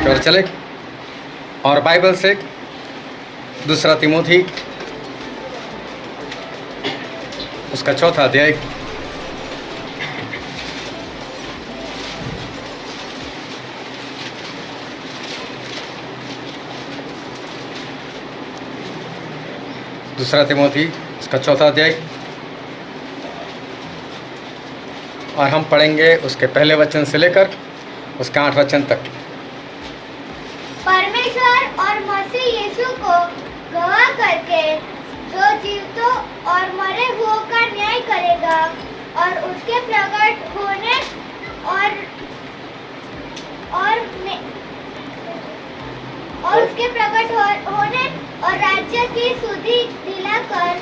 की ओर चले और बाइबल से दूसरा तिमोथी उसका चौथा अध्याय दूसरा तिमोथी उसका चौथा अध्याय और हम पढ़ेंगे उसके पहले वचन से लेकर उसके 8 वचन तक। परमेश्वर और मसीह यीशु को गवाह करके जो जीवितों और मरे हुओं का न्याय करेगा और उसके प्रकट होने और उसके प्रकट होने और राज्य की सुधि दिलाकर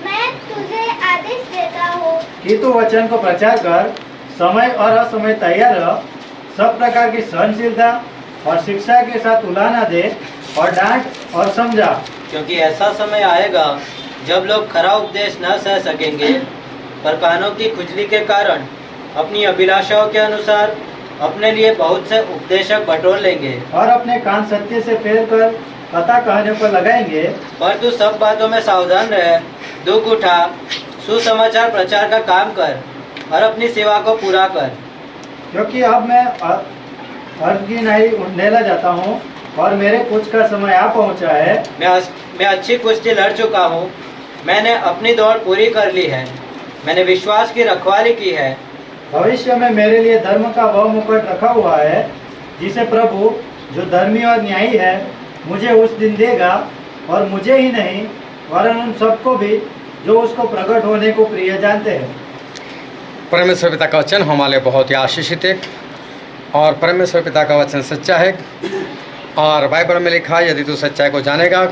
मैं तुझे आदेश देता हूँ कि तू वचन को प्रचार कर, समय और असमय तैयार रह, सब प्रकार की सहनशीलता और शिक्षा के साथ उलाहना दे और डांट और समझा, क्योंकि ऐसा समय आएगा जब लोग खरा उपदेश न सह सकेंगे, पर कानों की खुजली के कारण अपनी अभिलाषाओं के अनुसार अपने लिए बहुत से उपदेशक बटोर लेंगे और अपने कान सत्य से फेर कर कथा कहने पर लगाएंगे। पर तू सब बातों में सावधान रह, दुख उठा, सुसमाचार प्रचार का काम कर और अपनी सेवा को पूरा कर। क्योंकि अब मैं अर्घ की नाई ढेला जाता हूँ और मेरे कुछ का समय आ पहुँचा है। मैं अच्छी कुश्ती लड़ चुका हूँ, मैंने अपनी दौड़ पूरी कर ली है, मैंने विश्वास की रखवाली की है। भविष्य में मेरे लिए धर्म का वह मुकुट रखा हुआ है, जिसे प्रभु जो धर्मी और न्यायी है मुझे उस दिन देगा, और मुझे ही नहीं वरन उन सबको भी जो उसको प्रकट होने को प्रिय जानते हैं। परमेश्वर पिता का वचन हमारे लिए बहुत ही आशीषित है और परमेश्वर पिता का वचन सच्चा है और बाइबल में लिखा है यदि तू सच्चाई को जानेगा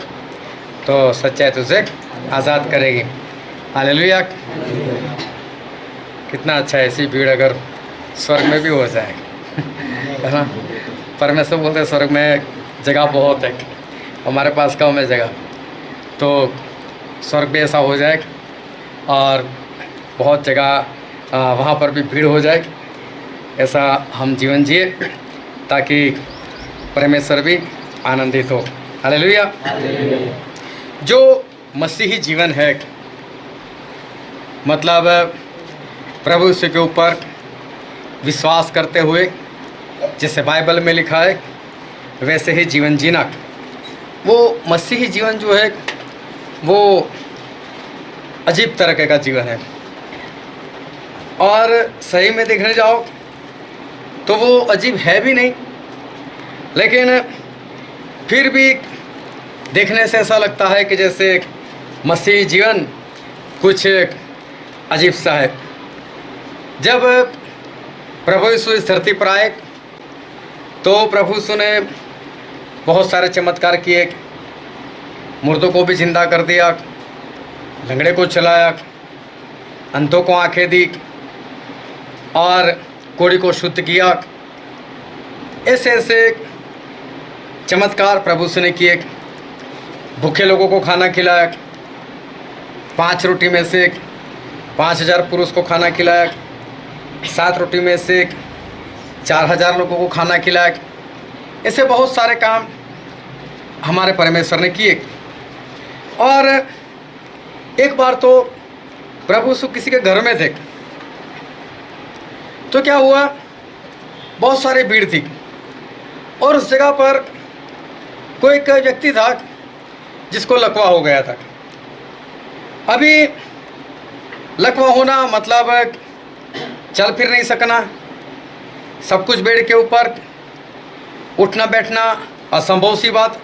तो सच्चाई तुझे आज़ाद करेगी। हालेलुया। कितना अच्छा है ऐसी भीड़ अगर स्वर्ग में भी हो जाए, है ना। परमेश्वर बोलते हैं स्वर्ग में जगह बहुत है, हमारे पास कम है जगह, तो स्वर्ग भी ऐसा हो जाए और बहुत जगह वहाँ पर भी भीड़ हो जाए, ऐसा हम जीवन जिए ताकि परमेश्वर भी आनंदित हो। हालेलुया। जो मसीही जीवन है, मतलब प्रभु यीशु के ऊपर विश्वास करते हुए जैसे बाइबल में लिखा है वैसे ही जीवन जीना, वो मसीही जीवन जो है वो अजीब तरह का जीवन है। और सही में देखने जाओ तो वो अजीब है भी नहीं, लेकिन फिर भी देखने से ऐसा लगता है कि जैसे मसीही जीवन कुछ अजीब सा है। जब प्रभु यीशु इस धरती पर आए तो प्रभु यीशु ने बहुत सारे चमत्कार किए, मुर्दों को भी जिंदा कर दिया, लंगड़े को चलाया, अंधों को आंखें दी और कोढ़ी को शुद्ध किया। ऐसे ऐसे चमत्कार प्रभु यीशु ने किए। भूखे लोगों को खाना खिलाया, 5 रोटी में से 5000 पुरुष को खाना खिलाया, 7 रोटी में से 4000 लोगों को खाना खिलाया। ऐसे बहुत सारे काम हमारे परमेश्वर ने किए। और एक बार तो प्रभु यीशु किसी के घर में थे, तो क्या हुआ, बहुत सारी भीड़ थी और उस जगह पर कोई एक व्यक्ति था जिसको लकवा हो गया था। अभी लकवा होना मतलब चल फिर नहीं सकना, सब कुछ बेड के ऊपर, उठना बैठना असंभव सी बात।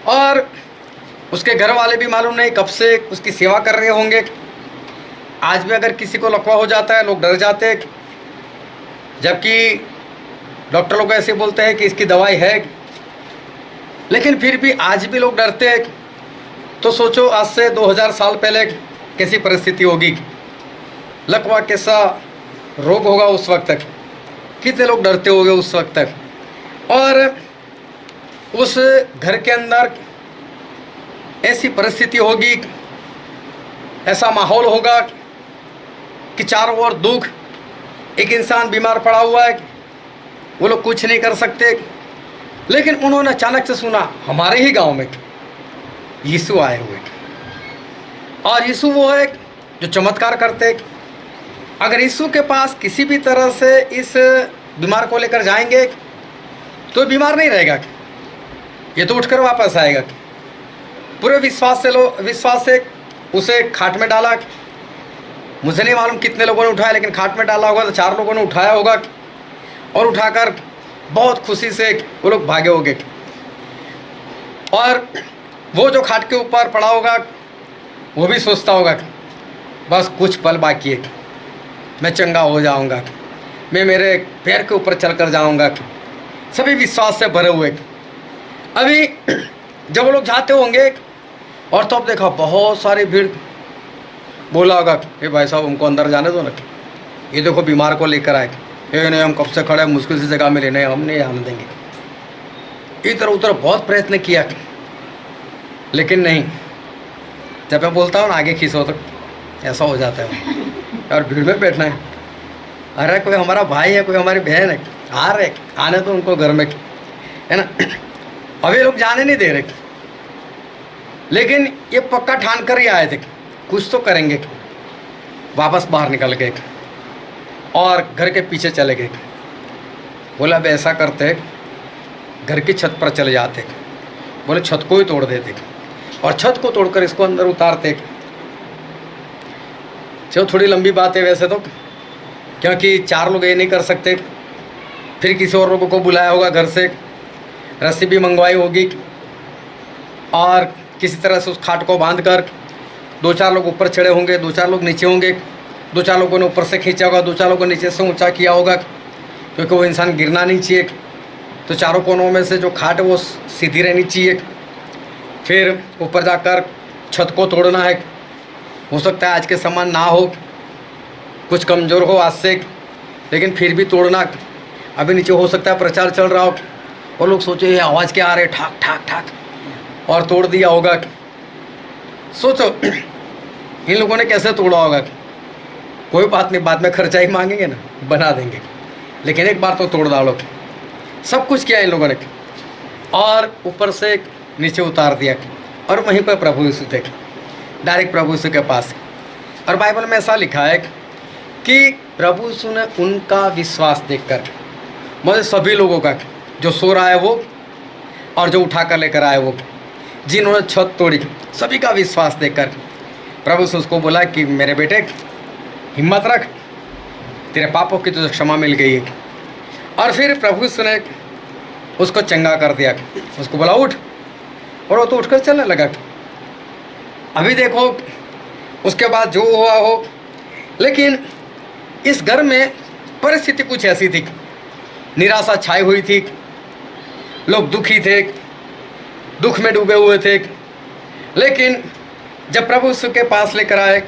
और उसके घर वाले भी मालूम नहीं कब से उसकी सेवा कर रहे होंगे। आज भी अगर किसी को लकवा हो जाता है लोग डर जाते हैं, जबकि डॉक्टर लोग ऐसे बोलते हैं कि इसकी दवाई है, लेकिन फिर भी आज भी लोग डरते हैं। तो सोचो आज से 2000 साल पहले कैसी परिस्थिति होगी, लकवा कैसा रोग होगा उस वक्त तक, कितने लोग डरते होंगे उस वक्त तक। और उस घर के अंदर ऐसी परिस्थिति होगी, ऐसा माहौल होगा कि चारों ओर दुख, एक इंसान बीमार पड़ा हुआ है, वो लोग कुछ नहीं कर सकते, लेकिन उन्होंने अचानक से सुना हमारे ही गांव में यीशु आए हुए, और यीशु वो है जो चमत्कार करते। अगर यीशु के पास किसी भी तरह से इस बीमार को लेकर जाएंगे तो बीमार नहीं रहेगा, ये तो उठकर वापस आएगा। पूरे विश्वास से उसे खाट में डाला। मुझे नहीं मालूम कितने लोगों ने उठाया, लेकिन खाट में डाला होगा तो 4 लोगों ने उठाया होगा, और उठाकर बहुत खुशी से वो लोग भागे होंगे। और वो जो खाट के ऊपर पड़ा होगा वो भी सोचता होगा बस कुछ पल बाकी है, मैं चंगा हो जाऊंगा, मैं मेरे पैर के ऊपर चलकर जाऊंगा। सभी विश्वास से भरे हुए। अभी जब वो लोग जाते होंगे और तो अब देखा बहुत सारी भीड़, बोला होगा हे भाई साहब हमको अंदर जाने दो ना, ये देखो बीमार को लेकर आए। ये नहीं हम कब से खड़े, मुश्किल से जगह मिले, नहीं हम नहीं जाने देंगे। इधर उधर बहुत प्रयत्न किया, लेकिन नहीं। जब मैं बोलता हूँ ना आगे खींचो तो ऐसा हो जाता है, और भीड़ में बैठना है। अरे कोई हमारा भाई है, कोई हमारी बहन है, आ रहे आने तो उनको घर में, है ना। अब ये लोग जाने नहीं दे रहे, लेकिन ये पक्का ठान कर ही आए थे कुछ तो करेंगे। वापस बाहर निकल गए और घर के पीछे चले गए। बोला अब ऐसा करते घर की छत पर चले जाते, बोले छत को ही तोड़ देते और छत को तोड़कर इसको अंदर उतारते। चलो थोड़ी लंबी बात है वैसे तो, क्योंकि 4 लोग ये नहीं कर सकते। फिर किसी और लोगों को बुलाया होगा, घर से रस्सी भी मंगवाई होगी, और किसी तरह से उस खाट को बांधकर 2-4 लोग ऊपर चढ़े होंगे, 2-4 लोग नीचे होंगे, 2-4 लोगों ने ऊपर से खींचा होगा, 2-4 लोगों ने नीचे से ऊंचा किया होगा, क्योंकि वो इंसान गिरना नहीं चाहिए। तो चारों कोनों में से जो खाट है वो सीधी रहनी चाहिए। फिर ऊपर जाकर छत को तोड़ना है। हो सकता है आज के समान ना हो, कुछ कमज़ोर हो आज से, लेकिन फिर भी तोड़ना। अभी नीचे हो सकता है प्रचार चल रहा हो और लोग सोचे ये आवाज़ क्या आ रही है, ठाक ठाक ठाक, और तोड़ दिया होगा। सोचो इन लोगों ने कैसे तोड़ा होगा। कोई बात नहीं, बाद में खर्चा ही मांगेंगे ना, बना देंगे, लेकिन एक बार तो तोड़ डालो। सब कुछ किया इन लोगों ने, और ऊपर से नीचे उतार दिया, और वहीं पर प्रभु यीशु थे, डायरेक्ट प्रभु यीशु के पास। और बाइबल में ऐसा लिखा है कि प्रभु यीशु ने उनका विश्वास देखकर, मतलब सभी लोगों का, जो सो रहा है वो और जो उठा कर लेकर आए वो, जिन्होंने छत तोड़ी, सभी का विश्वास देखकर प्रभु यीशु उसको बोला कि मेरे बेटे हिम्मत रख, तेरे पापों की तुझे क्षमा मिल गई है। और फिर प्रभु यीशु ने उसको चंगा कर दिया, उसको बोला उठ, और वो तो उठकर चलने लगा। अभी देखो उसके बाद जो हुआ हो, लेकिन इस घर में परिस्थिति कुछ ऐसी थी, निराशा छाई हुई थी, लोग दुखी थे, दुख में डूबे हुए थे। लेकिन जब प्रभु यीशु के पास लेकर आए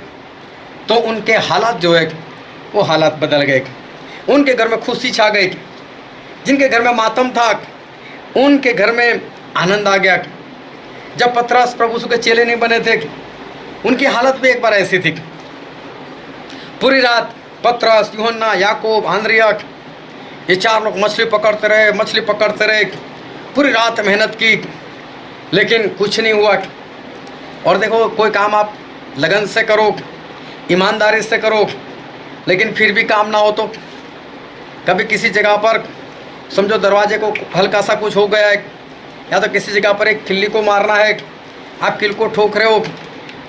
तो उनके हालात जो है वो हालात बदल गए। उनके घर में खुशी छा गई, जिनके घर में मातम था उनके घर में आनंद आ गया। जब पतरस प्रभु यीशु के चेले नहीं बने थे, उनकी हालत भी एक बार ऐसी थी। पूरी रात पतरस, यूहन्ना, याकूब, आंद्रिया, ये 4 लोग मछली पकड़ते रहे, पूरी रात मेहनत की, लेकिन कुछ नहीं हुआ। और देखो कोई काम आप लगन से करो, ईमानदारी से करो, लेकिन फिर भी काम ना हो तो कभी किसी जगह पर समझो दरवाजे को हल्का सा कुछ हो गया है, या तो किसी जगह पर एक किल्ली को मारना है, आप किल को ठोक रहे हो,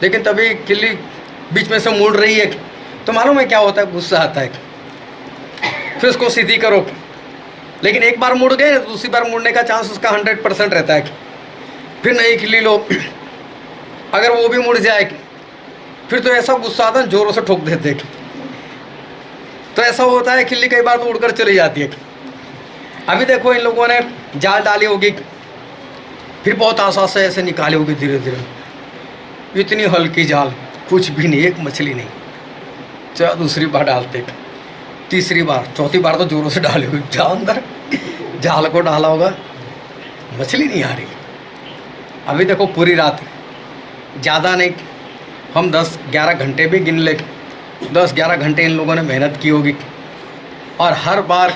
लेकिन तभी किल्ली बीच में से मुड़ रही है, तो मालूम है क्या होता है, गुस्सा आता है। फिर उसको सीधी करो, लेकिन एक बार मुड़ गए तो दूसरी बार मुड़ने का चांस उसका 100% रहता है। फिर नई खिल्ली लो, अगर वो भी मुड़ जाए फिर तो ऐसा गुस्सा आता है जोरों से ठोक देते। तो ऐसा होता है, खिल्ली कई बार तो उड़कर चली जाती है। अभी देखो इन लोगों ने जाल डाली होगी, फिर बहुत आसानी से ऐसे निकाली होगी धीरे धीरे, इतनी हल्की जाल, कुछ भी नहीं, एक मछली नहीं। चलो दूसरी बार डालते, तीसरी बार, चौथी बार तो जोरों से डाली हुई, अंदर जाल को डाला होगा, मछली नहीं आ रही। अभी देखो पूरी रात, ज़्यादा नहीं, हम 10-11 घंटे भी गिन ले, 10-11 घंटे इन लोगों ने मेहनत की होगी, और हर बार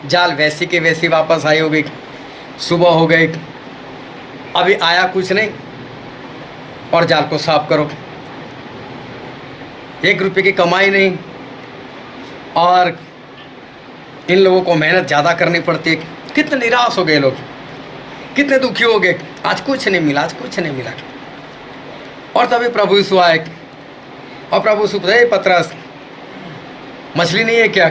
जाल वैसी के वैसी वापस आई होगी। सुबह हो गई, अभी आया कुछ नहीं, और जाल को साफ करो। 1 रुपये की कमाई नहीं, और इन लोगों को मेहनत ज़्यादा करनी पड़ती है। कितने निराश हो गए लोग, कितने दुखी हो गए, आज कुछ नहीं मिला, आज कुछ नहीं मिला। और तभी प्रभु यीशु आए, और प्रभु यीशु पूछे, पतरस मछली नहीं है क्या?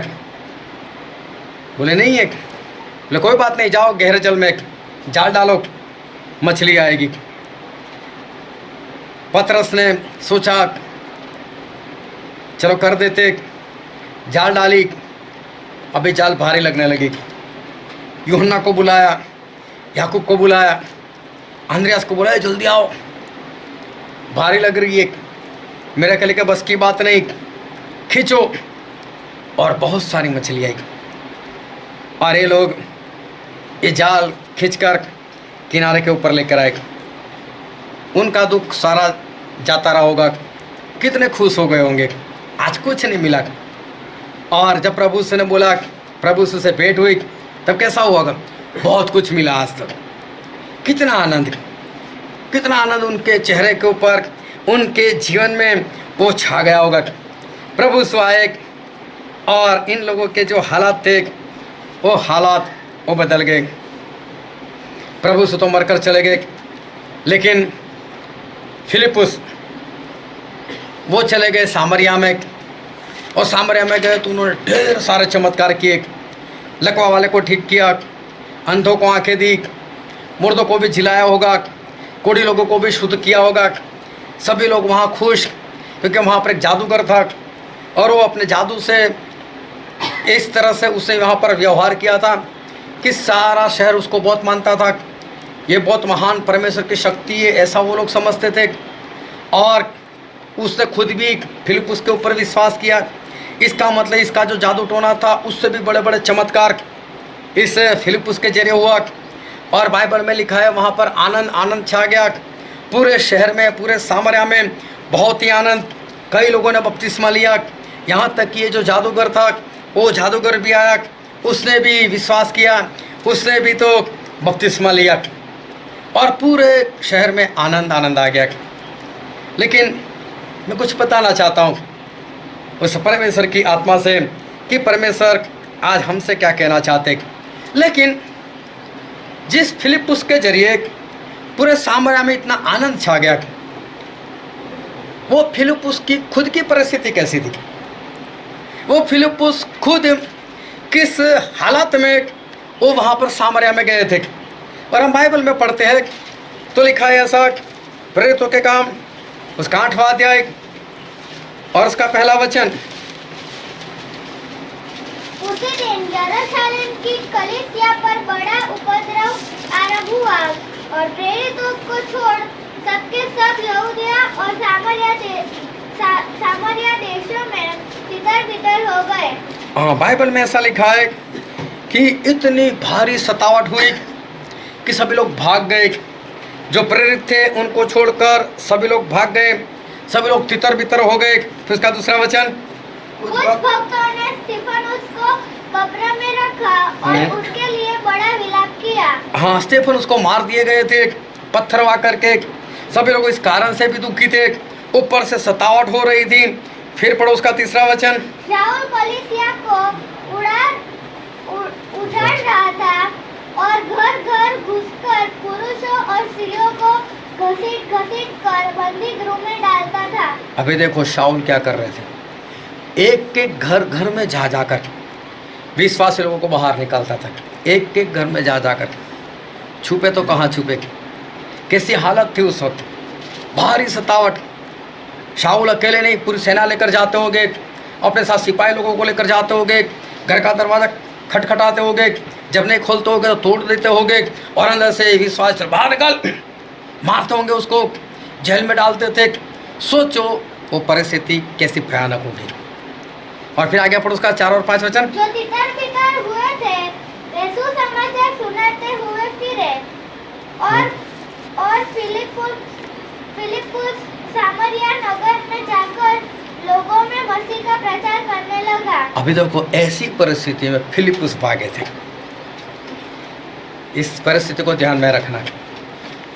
बोले नहीं है। बोले कोई बात नहीं, जाओ गहरे जल में जाल डालो, मछली आएगी। पतरस ने सोचा चलो कर देते, जाल डाली, अभी जाल भारी लगने लगी। यूहन्ना को बुलाया, याकूब को बुलाया, अंद्रयास को बुलाया, जल्दी आओ, भारी लग रही है, मेरे कल के बस की बात नहीं, खींचो। और बहुत सारी मछली आई, और ये लोग ये जाल खींचकर किनारे के ऊपर लेकर आए। उनका दुख सारा जाता रहा होगा, कितने खुश हो गए होंगे, आज कुछ नहीं मिला। और जब प्रभु से ने बोला, प्रभु से भेंट हुई, तब कैसा हुआ? बहुत कुछ मिला आज तक। कितना आनंद, कितना आनंद उनके चेहरे के ऊपर, उनके जीवन में वो छा गया होगा। प्रभु आए, और इन लोगों के जो हालात थे, वो हालात वो बदल गए। प्रभु से तो मरकर चले गए, लेकिन फिलिपुस वो चले गए सामरिया में, और सामरिया में गए तो उन्होंने ढेर सारे चमत्कार किए। लकवा वाले को ठीक किया, अंधों को आंखें दी, मुर्दों को भी जिलाया होगा, कोढ़ी लोगों को भी शुद्ध किया होगा। सभी लोग वहाँ खुश, क्योंकि वहाँ पर एक जादूगर था, और वो अपने जादू से इस तरह से उसने वहाँ पर व्यवहार किया था कि सारा शहर उसको बहुत मानता था। ये बहुत महान परमेश्वर की शक्ति है, ऐसा वो लोग समझते थे। और उसने खुद भी फिलिपुस के ऊपर विश्वास किया। इसका मतलब इसका जो जादू टोना था, उससे भी बड़े बड़े चमत्कार इस फिलिपुस के जरिए हुआ। और बाइबल में लिखा है, वहाँ पर आनंद आनंद छा गया पूरे शहर में, पूरे सामरिया में, बहुत ही आनंद। कई लोगों ने बपतिस्मा लिया, यहाँ तक कि ये जो जादूगर था, वो जादूगर भी आया, उसने भी विश्वास किया, उसने भी तो बपतिस्मा लिया, और पूरे शहर में आनंद आनंद आ गया। लेकिन मैं कुछ बताना चाहता हूँ उस परमेश्वर की आत्मा से कि परमेश्वर आज हमसे क्या कहना चाहते। लेकिन जिस फिलिपुस के जरिए पूरे सामरिया में इतना आनंद छा गया, वो फिलिपुस की खुद की परिस्थिति कैसी थी? वो फिलिपुस खुद किस हालत में वो वहाँ पर सामरिया में गए थे? और हम बाइबल में पढ़ते हैं तो लिखा है ऐसा, प्रेरितों के काम उसका 8वां अध्याय और उसका पहला वचन। उसी दिन यरूशलेम की कलीसिया पर बड़ा उपद्रव आरंभ हुआ, और प्रेरितों को छोड़ सबके सब यहूदिया और सामरिया देशों में तितर-बितर हो गए। हाँ, बाइबल में ऐसा लिखा है कि इतनी भारी सतावट हुई कि सभी लोग भाग गए। जो प्रेरित थे उनको छोड़कर सभी लोग भाग गए, सभी लोग तितर बितर हो गए। फिर उसका दूसरा वचन, कुछ भक्तों ने स्तिफनुस को कब्र में रखा और उसके लिए बड़ा विलाप किया। हाँ, स्तिफनुस को मार दिए गए थे पत्थर वा करके। सभी लोग इस कारण से भी दुखी थे, ऊपर से सतावट हो रही थी। फिर पढ़ो उसका तीसरा वचन, शाऊल कलीसिया को उजाड़ रहा था और घर घर घुसकर पुरुषों और स्त्रियों को घसीट कर बंदी गृह में डालता था। अभी देखो शाऊल क्या कर रहे थे, एक एक घर घर में जा जाकर विश्वासी लोगों को बाहर निकालता था। एक एक घर में जा जाकर, छुपे तो कहाँ छुपे, कैसी हालत थी उस वक्त, भारी सतावट। शाऊल अकेले नहीं, पूरी सेना लेकर जाते होंगे, अपने साथ सिपाही लोगों को लेकर जाते होंगे, घर का दरवाज़ा खटखटाते होंगे, जब नहीं खोलते होंगे तो तोड़ देते होंगे, और अंदर से विश्वास बाहर निकल, मारते होंगे उसको, जेल में डालते थे। सोचो वो परिस्थिति कैसी भयानक होगी। और फिर आगे पढ़ो उसका 4 और 5 वचन, जो तितर-बितर हुए थे वे सुसमाचार सुनाते हुए फिरे, और फिलिपुस सामरिया नगर में जाकर लोगों में मसीह का प्रचार करने लगा। अभी देखो ऐसी परिस्थिति में फिलिपुस भागे थे। इस परिस्थिति को ध्यान में रखना।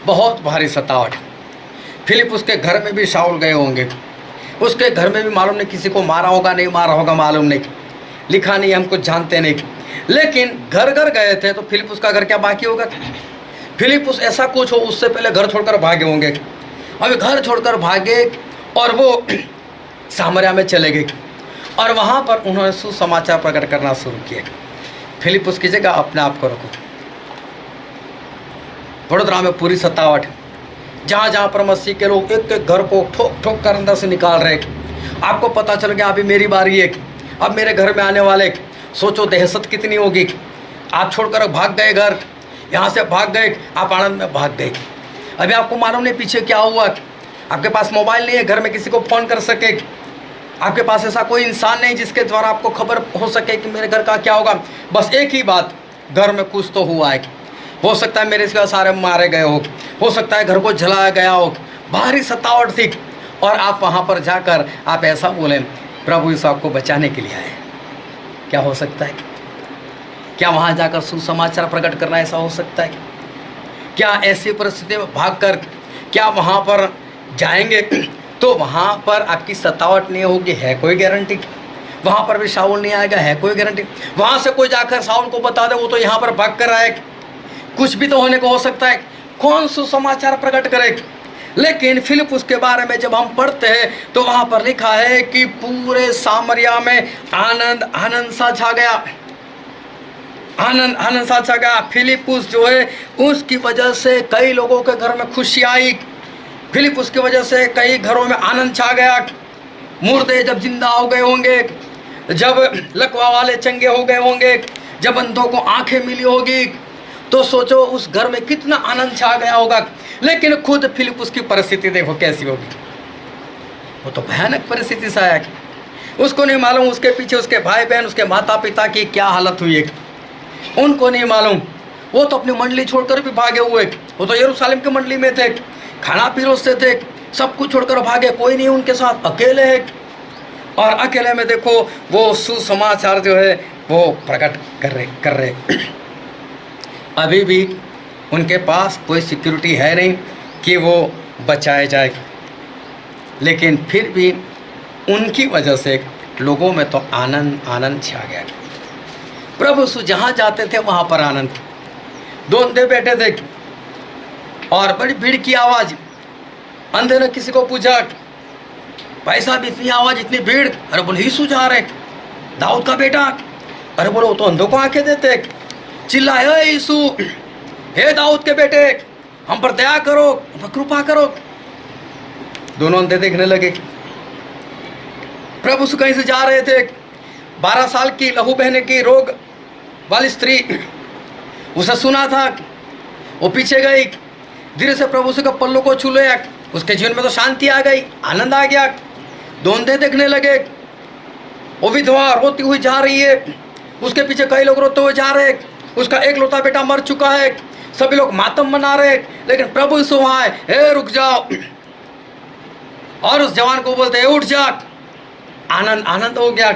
बहुत भारी सतावट। फिलिप उसके घर में भी शाऊल गए होंगे, उसके घर में भी मालूम नहीं किसी को मारा होगा नहीं मारा होगा मालूम नहीं, लिखा नहीं, हम कुछ जानते नहीं, लेकिन घर घर गए थे। तो फिलिपुस का घर क्या बाकी होगा? फिलिपुस ऐसा कुछ हो उससे पहले घर छोड़कर भागे होंगे। अभी घर छोड़कर भागे और वो सामरिया में चले गए और वहाँ पर उन्होंने सुसमाचार प्रकट करना शुरू किया। फिलिपुस की जगह अपने आप को रखो। वडोदरा में पूरी सतावट, जहाँ जहाँ पर मसीह के लोग एक एक घर को ठोक ठोक कर अंदर से निकाल रहे। आपको पता चल गया अभी मेरी बारी है, अब मेरे घर में आने वाले। सोचो दहशत कितनी होगी। आप छोड़कर भाग गए घर, यहाँ से भाग गए, आप आनंद में भाग गए। अभी आपको मालूम नहीं पीछे क्या हुआ। आपके पास मोबाइल नहीं है, घर में किसी को फ़ोन कर सके। आपके पास ऐसा कोई इंसान नहीं जिसके द्वारा आपको खबर हो सके कि मेरे घर का क्या होगा। बस एक ही बात, घर में कुछ तो हुआ है। हो सकता है मेरे सिवा सारे मारे गए हो सकता है घर को जलाया गया हो। भारी सतावट थी और आप वहाँ पर जाकर आप ऐसा बोलें, प्रभु यीशु आपको बचाने के लिए आए। क्या हो सकता है? क्या वहाँ जाकर सुसमाचार प्रकट करना ऐसा हो सकता है? क्या ऐसी परिस्थिति में भागकर क्या वहाँ पर जाएंगे तो वहाँ पर आपकी सतावट नहीं होगी? है कोई गारंटी? वहाँ पर भी शाऊल नहीं आएगा? है कोई गारंटी? वहाँ से कोई जाकर शाऊल को बता दे वो तो यहाँ पर भाग कर आए, कुछ भी तो होने को हो सकता है। कौन सुसमाचार प्रकट करे? लेकिन फिलिपुस के बारे में जब हम पढ़ते हैं तो वहाँ पर लिखा है कि पूरे सामरिया में आनंद आनंद सा छा गया। आनंद आनंद सा छा गया। फिलिपुस जो है उसकी वजह से कई लोगों के घर में खुशी आई। फिलिपुस की वजह से कई घरों में आनंद छा गया। मुर्दे जब जिंदा हो गए होंगे, जब लकवा वाले चंगे हो गए होंगे, जब अंधों को आंखें मिली होगी, तो सोचो उस घर में कितना आनंद छा गया होगा। लेकिन खुद फिलिपुस की परिस्थिति देखो कैसी होगी। वो तो भयानक परिस्थिति से आया। उसको नहीं मालूम उसके पीछे उसके भाई बहन, उसके माता पिता की क्या हालत हुई है, उनको नहीं मालूम। वो तो अपनी मंडली छोड़कर भी भागे हुए। वो तो यरूशलेम की मंडली में थे, खाना पीरोसते थे, सब कुछ छोड़कर भागे, कोई नहीं उनके साथ, अकेले है। और अकेले में देखो वो सुसमाचार जो है वो प्रकट कर रहे। अभी भी उनके पास कोई सिक्योरिटी है नहीं कि वो बचाए जाए, लेकिन फिर भी उनकी वजह से लोगों में तो आनंद आनंद छा गया। प्रभु यीशु जहाँ जाते थे वहाँ पर आनंद। दो अंधे बैठे थे और बड़ी भीड़ की आवाज़। अंधे ने किसी को पूछा, भाई साहब इतनी आवाज़ इतनी भीड़? अरे बोले यीशु जा रहे, दाऊद का बेटा। अरे बोलो वो तो अंधों को आंखें देते। चिल्लाए, हे यीशु, हे दाऊद के बेटे, हम पर दया करो, हम पर कृपा करो। दोनों अंधे देखने लगे। प्रभु यीशु कहीं से जा रहे थे। 12 साल की लहू बहने की रोग वाली स्त्री, उसे सुना था, वो पीछे गई। धीरे से प्रभु यीशु के पल्लों को छू लिया। उसके जीवन में तो शांति आ गई, आनंद आ गया। दो अंधे देखने लगे। वो विधवा रोती हुई जा रही है, उसके पीछे कई लोग रोते हुए जा रहे हैं। उसका एक लौता बेटा मर चुका है, सभी लोग मातम मना रहे, लेकिन प्रभु यीशु वहाँ है। हे रुक जाओ, और उस जवान को बोलते हैं उठ जा। आनंद आनंद हो गया।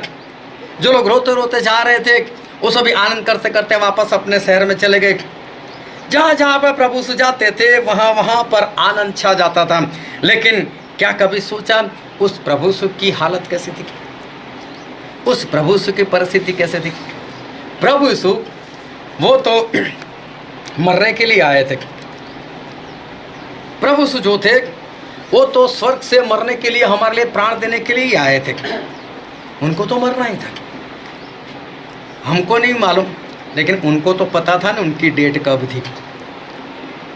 जो लोग रोते रोते जा रहे थे वो सभी आनंद करते करते वापस अपने शहर में चले गए। जहाँ जहाँ पर प्रभु यीशु जाते थे वहाँ वहाँ पर आनंद छा जाता था। लेकिन क्या कभी सोचा उस प्रभु यीशु की हालत कैसी थी? उस प्रभु यीशु की परिस्थिति कैसे थी? प्रभु यीशु वो तो मरने के लिए आए थे। प्रभु यीशु जो थे वो तो स्वर्ग से मरने के लिए, हमारे लिए प्राण देने के लिए ही आए थे। उनको तो मरना ही था। हमको नहीं मालूम, लेकिन उनको तो पता था ना उनकी डेट कब थी।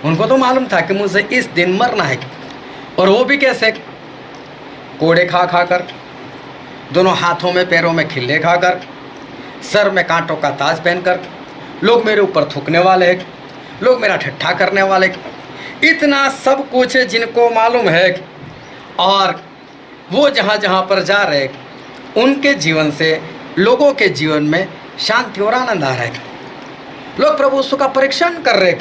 उनको तो मालूम था कि मुझे इस दिन मरना है। और वो भी कैसे? कोड़े खा खा कर, दोनों हाथों में पैरों में खिल्ले खाकर, सर में कांटों का ताज पहनकर। लोग मेरे ऊपर थूकने वाले हैं, लोग मेरा ठट्ठा करने वाले, इतना सब कुछ है जिनको मालूम है। और वो जहाँ जहाँ पर जा रहे उनके जीवन से लोगों के जीवन में शांति और आनंद आ रहा है। लोग प्रभु यीशु का परीक्षण कर रहे,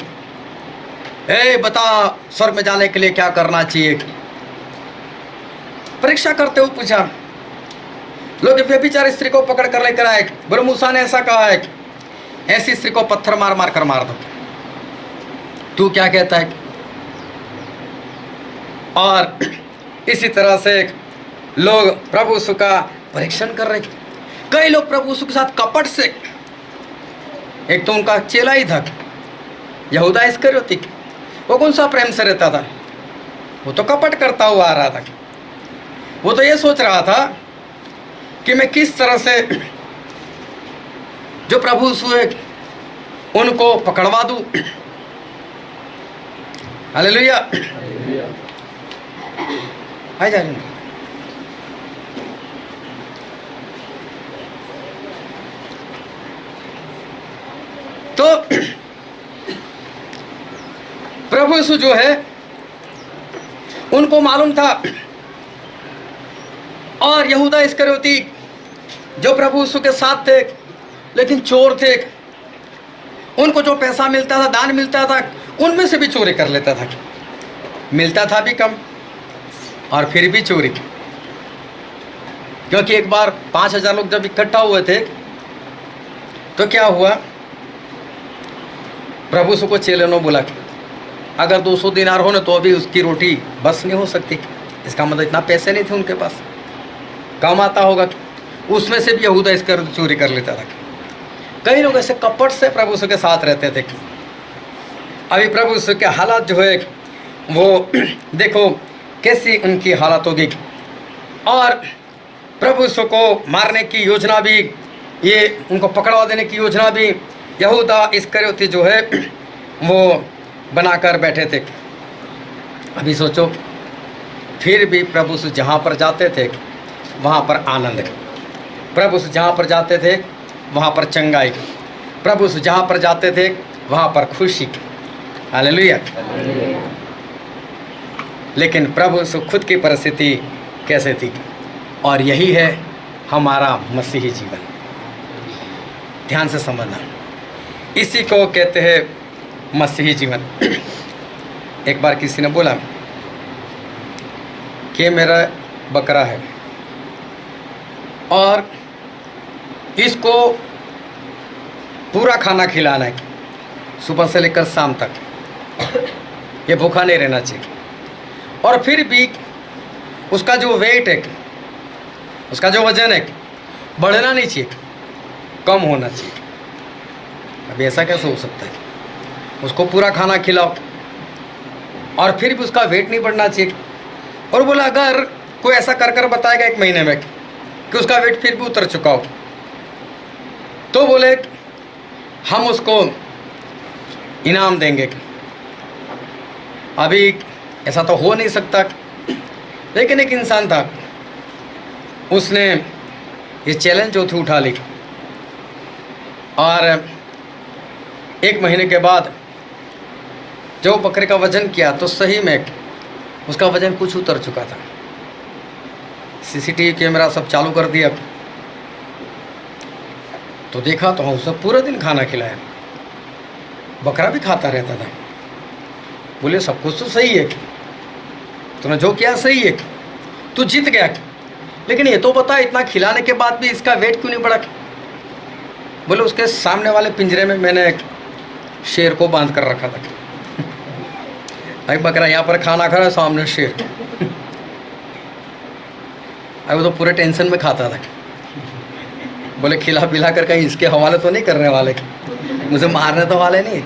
ए बता स्वर्ग में जाने के लिए क्या करना चाहिए? परीक्षा करते हुए पूछा। लोग व्यभिचार स्त्री को पकड़ कर लेकर आए। बोले मूसा ने ऐसा कहा है, ऐसी स्त्री को पत्थर मार मार कर मार दो। तू क्या कहता है? और इसी तरह से लोग प्रभु यीशु का परीक्षण कर रहे। कई लोग प्रभु यीशु के साथ कपट से, एक तो उनका चेला ही था यहूदा इस्करियोती, वो कौन सा प्रेम से रहता था? वो तो कपट करता हुआ आ रहा था। वो तो ये सोच रहा था कि मैं किस तरह से जो प्रभु यीशु है उनको पकड़वा दूं। हालेलुया। आ जा। तो प्रभु यीशु जो है उनको मालूम था, और यहूदा इस्करियोती जो प्रभु यीशु के साथ थे लेकिन चोर थे, उनको जो पैसा मिलता था, दान मिलता था, उनमें से भी चोरी कर लेता था। मिलता था भी कम और फिर भी चोरी। क्योंकि एक बार 5,000 लोग जब इकट्ठा हुए थे तो क्या हुआ, प्रभु यीशु को चेले ने बोला अगर 200 दिनार हो ना तो अभी उसकी रोटी बस नहीं हो सकती। इसका मतलब इतना पैसे नहीं थे उनके पास, कम आता होगा। उसमें से भी यहूदा इसकर चोरी कर लेता था। कई लोग ऐसे कपट से प्रभु यीशु के साथ रहते थे। अभी प्रभु यीशु के हालात जो है वो देखो कैसी उनकी हालत होगी। और प्रभु यीशु को मारने की योजना भी, ये उनको पकड़वा देने की योजना भी यहूदा इस्करियोती जो है वो बनाकर बैठे थे। अभी सोचो, फिर भी प्रभु यीशु जहाँ पर जाते थे वहाँ पर आनंद, प्रभु यीशु जहाँ पर जाते थे वहाँ पर चंगाई, प्रभु यीशु जहाँ पर जाते थे वहाँ पर खुशी। हालेलुया। लेकिन प्रभु यीशु खुद की परिस्थिति कैसे थी, और यही है हमारा मसीही जीवन। ध्यान से समझना, इसी को कहते हैं मसीही जीवन। एक बार किसी ने बोला कि मेरा बकरा है और इसको पूरा खाना खिलाना है सुबह से लेकर शाम तक, ये भूखा नहीं रहना चाहिए, और फिर भी उसका जो वेट है, उसका जो वजन है बढ़ना नहीं चाहिए, कम होना चाहिए। अभी ऐसा कैसे हो सकता है? उसको पूरा खाना खिलाओ और फिर भी उसका वेट नहीं बढ़ना चाहिए। और बोला अगर कोई ऐसा कर कर बताएगा 1 महीने में कि उसका वेट फिर भी उतर चुका हो, तो बोले हम उसको इनाम देंगे। अभी ऐसा तो हो नहीं सकता, लेकिन एक इंसान था, उसने ये चैलेंज जो थी उठा ली, और 1 महीने के बाद जो बकरे का वजन किया तो सही में उसका वजन कुछ उतर चुका था। सीसीटीवी कैमरा सब चालू कर दिया तो देखा तो उसे पूरे दिन खाना खिलाया, बकरा भी खाता रहता था। बोले सब कुछ तो सही है, तूने जो किया सही है, तू जीत गया, लेकिन ये तो बता इतना खिलाने के बाद भी इसका वेट क्यों नहीं बढ़ा? बोले उसके सामने वाले पिंजरे में मैंने एक शेर को बांध कर रखा था। अरे बकरा यहाँ पर खाना खा रहा है, सामने शेर। अरे वो तो पूरे टेंशन में खाता था। बोले खिला पिला कर कहीं इसके हवाले तो नहीं करने वाले, मुझे मारने तो वाले नहीं।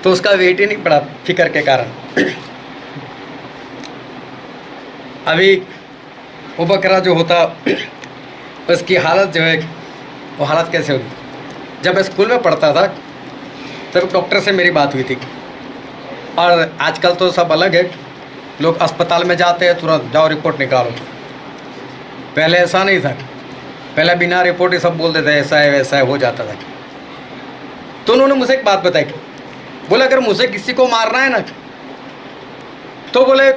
तो उसका वेट ही नहीं पड़ा फिक्र के कारण। अभी वो बकरा जो होता उसकी हालत जो है वो हालत कैसे होगी? जब मैं स्कूल में पढ़ता था तब डॉक्टर से मेरी बात हुई थी, और आजकल तो सब अलग है, लोग अस्पताल में जाते हैं तुरंत जाओ रिपोर्ट निकालो। पहले ऐसा नहीं था, पहले बिना रिपोर्ट ही सब बोल देते ऐसा है वैसा है, हो जाता था। तो उन्होंने मुझे एक बात बताई, बोले अगर मुझे किसी को मारना है ना तो बोले